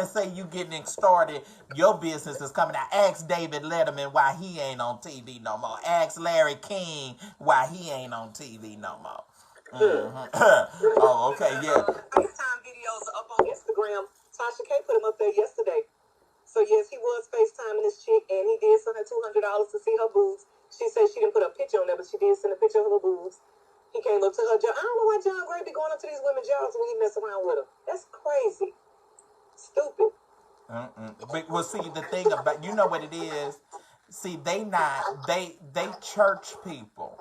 say you getting extorted, your business is coming out. Ask David Letterman why he ain't on TV no more. Ask Larry King why he ain't on TV no more. Oh, okay, yeah. FaceTime videos are up on Instagram. Tasha K put them up there yesterday. So yes, he was FaceTiming this chick, and he did send her $200 to see her boobs. She said she didn't put a picture on there, but she did send a picture of her boobs. He came up to her job. I don't know why John Gray be going up to these women's jobs when he mess around with them. That's crazy. Stupid. But well, see, the thing about, you know what it is. See, they church people.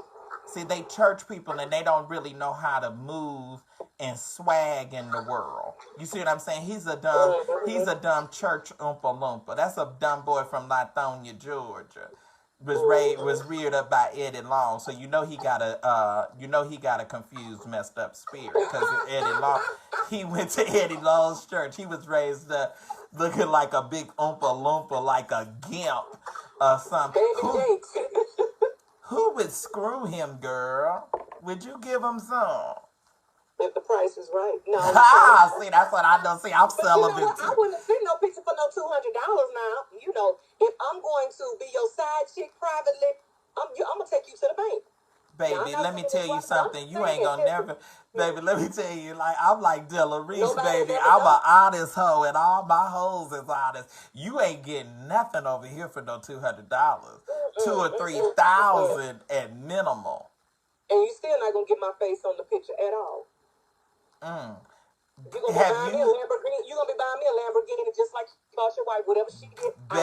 See, they church people, and they don't really know how to move and swag in the world. You see what I'm saying? He's a dumb church Oompa Loompa. That's a dumb boy from Lithonia, Georgia. Was reared up by Eddie Long, so you know he got a confused, messed up spirit, because Eddie Long, he went to Eddie Long's church. He was raised up looking like a big Oompa Loompa, like a gimp or something. Who would screw him, girl? Would you give him some? If the price is right. No. See, that's what I don't see. I'm celibate. You know, I wouldn't see no picture for no $200 now. You know, if I'm going to be your side chick privately, I'm gonna take you to the bank. Baby, let me tell you something. You ain't gonna never, baby. Let me tell you, like I'm like Della Reese, baby. I'm an honest hoe, and all my hoes is honest. You ain't getting nothing over here for no $200, $2,000 or $3,000 at minimal. And you still not gonna get my face on the picture at all. You gonna be Have buying me a you, Lamborghini? You gonna be buying me a Lamborghini just like you bought your wife? Whatever she did, I do.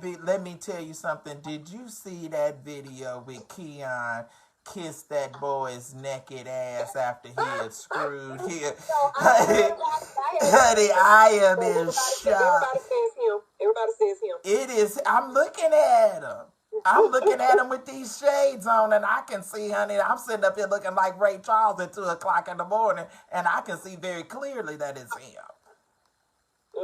baby? Let me tell you something. Did you see that video with Keon kissed that boy's naked ass after he had screwed him? So I Honey, heard about it. I heard about honey, it. I am So in everybody shock. says him. Everybody says him. It is. I'm looking at him. I'm looking at him with these shades on, and I can see, honey. I'm sitting up here looking like Ray Charles at 2 o'clock in the morning, and I can see very clearly that it's him.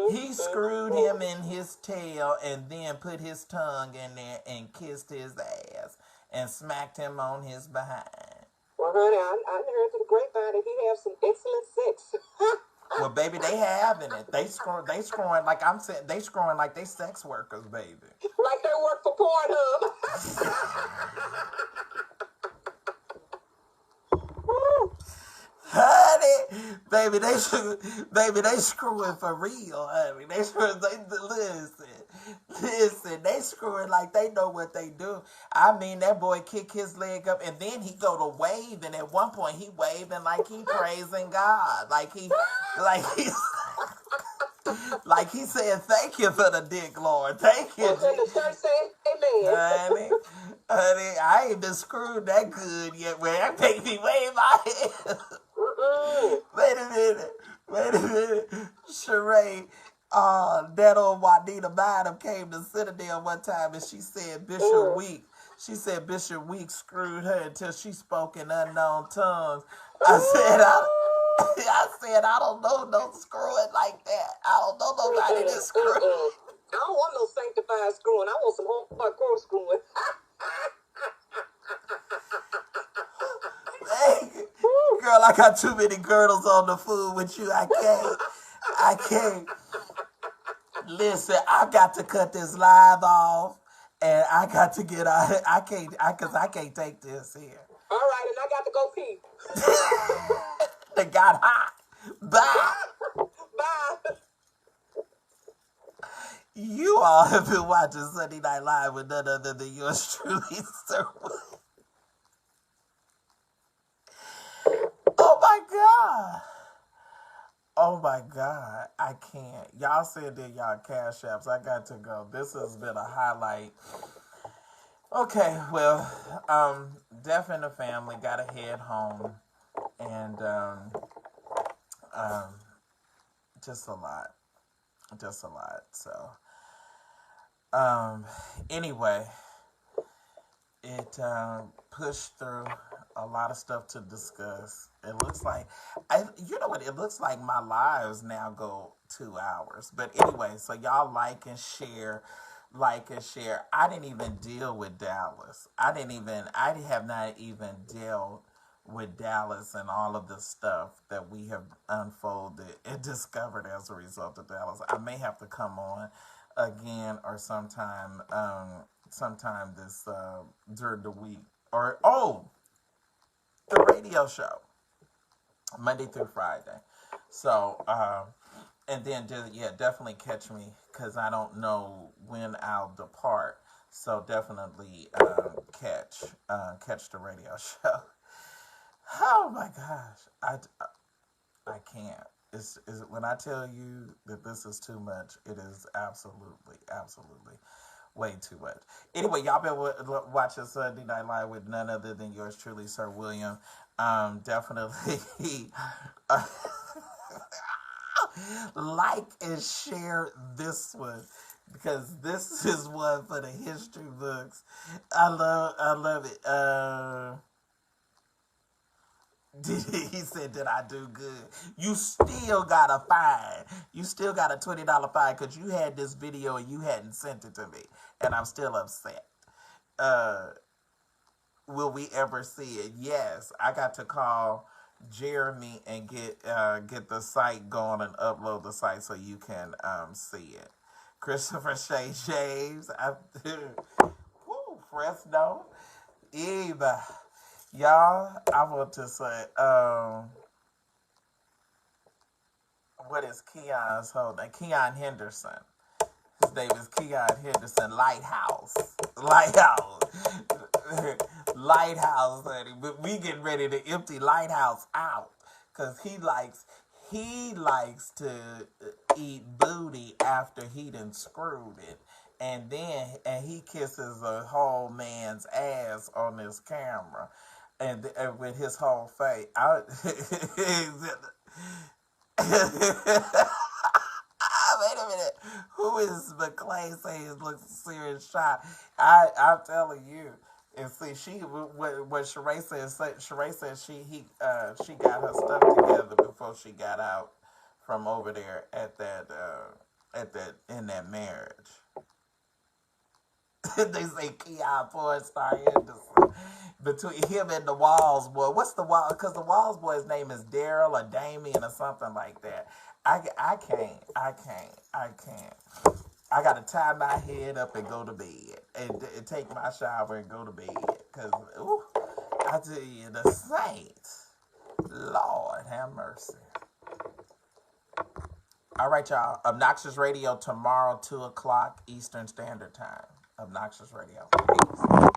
He screwed him in his tail and then put his tongue in there and kissed his ass and smacked him on his behind. Well, honey, I heard through the grapevine that he has some excellent sex. Well, baby, they having it. They screwing like I'm saying. They screwing like they sex workers, baby. Like they work for Pornhub. Honey, baby, they screwing for real, honey. They screwing, listen, they screwing like they know what they do. I mean, that boy kick his leg up, and then he go to wave, and at one point he waving like he praising God, like he's, like he saying, "Thank you for the dick, Lord, thank you." And the church saying, "Amen." Honey, I ain't been screwed that good yet. Where that make me wave my hand. Wait a minute, Sheree. That old Juanita Bynum came to Citadel one time, and she said Bishop Week screwed her until she spoke in unknown tongues. I said I don't know no screwing like that. I don't know nobody that screw. I don't want no sanctified screwing. I want some hardcore screwing. Hey, girl, I got too many girdles on the food with you. I can't. Listen, I got to cut this live off, and I got to get out. I can't take this here. All right, and I got to go pee. They got hot. Bye. Bye. You all have been watching Sunday Night Live with none other than yours truly, Sir. Oh my God. Oh my God. I can't. Y'all said that y'all cash apps. I got to go. This has been a highlight. Okay, well, Deaf and the family got to head home. And just a lot. Just a lot. So anyway, it pushed through a lot of stuff to discuss. It looks like, you know what, it looks like my lives now go 2 hours. But anyway, so y'all like and share. I didn't even deal with Dallas. I have not even dealt with Dallas and all of the stuff that we have unfolded and discovered as a result of Dallas. I may have to come on again or sometime this during the week, or the radio show Monday through Friday. So and then definitely catch me, because I don't know when I'll depart. So definitely catch the radio show. Oh my gosh, I can't. Is when I tell you that this is too much, it is absolutely way too much. Anyway, y'all been watching Sunday Night Live with none other than yours truly, Sir William. Definitely like and share this one, because this is one for the history books. I love it. He said, "Did I do good?" You still got a fine. You still got a $20 fine because you had this video and you hadn't sent it to me, and I'm still upset. Will we ever see it? Yes, I got to call Jeremy and get the site going and upload the site so you can see it. Christopher Shea James, Fresno, Eva. Y'all, I want to say, what is Keon's whole name? Keon Henderson. His name is Keon Henderson. Lighthouse, honey. But we getting ready to empty Lighthouse out, because he likes he likes to eat booty after he done screwed it. And he kisses a whole man's ass on his camera, and with his whole face. Wait a minute. Who is McClay saying looks serious shot? I'm telling you. And see, what Sheree said she got her stuff together before she got out from over there in that marriage. They say Keon porn star Henderson. Between him and the Walls boy. What's the Walls? Because the Walls boy's name is Daryl or Damien or something like that. I can't. I got to tie my head up and go to bed. And take my shower and go to bed. Because, I tell you, the saints. Lord have mercy. All right, y'all. Obnoxious Radio tomorrow, 2 o'clock Eastern Standard Time. Obnoxious Radio. Peace.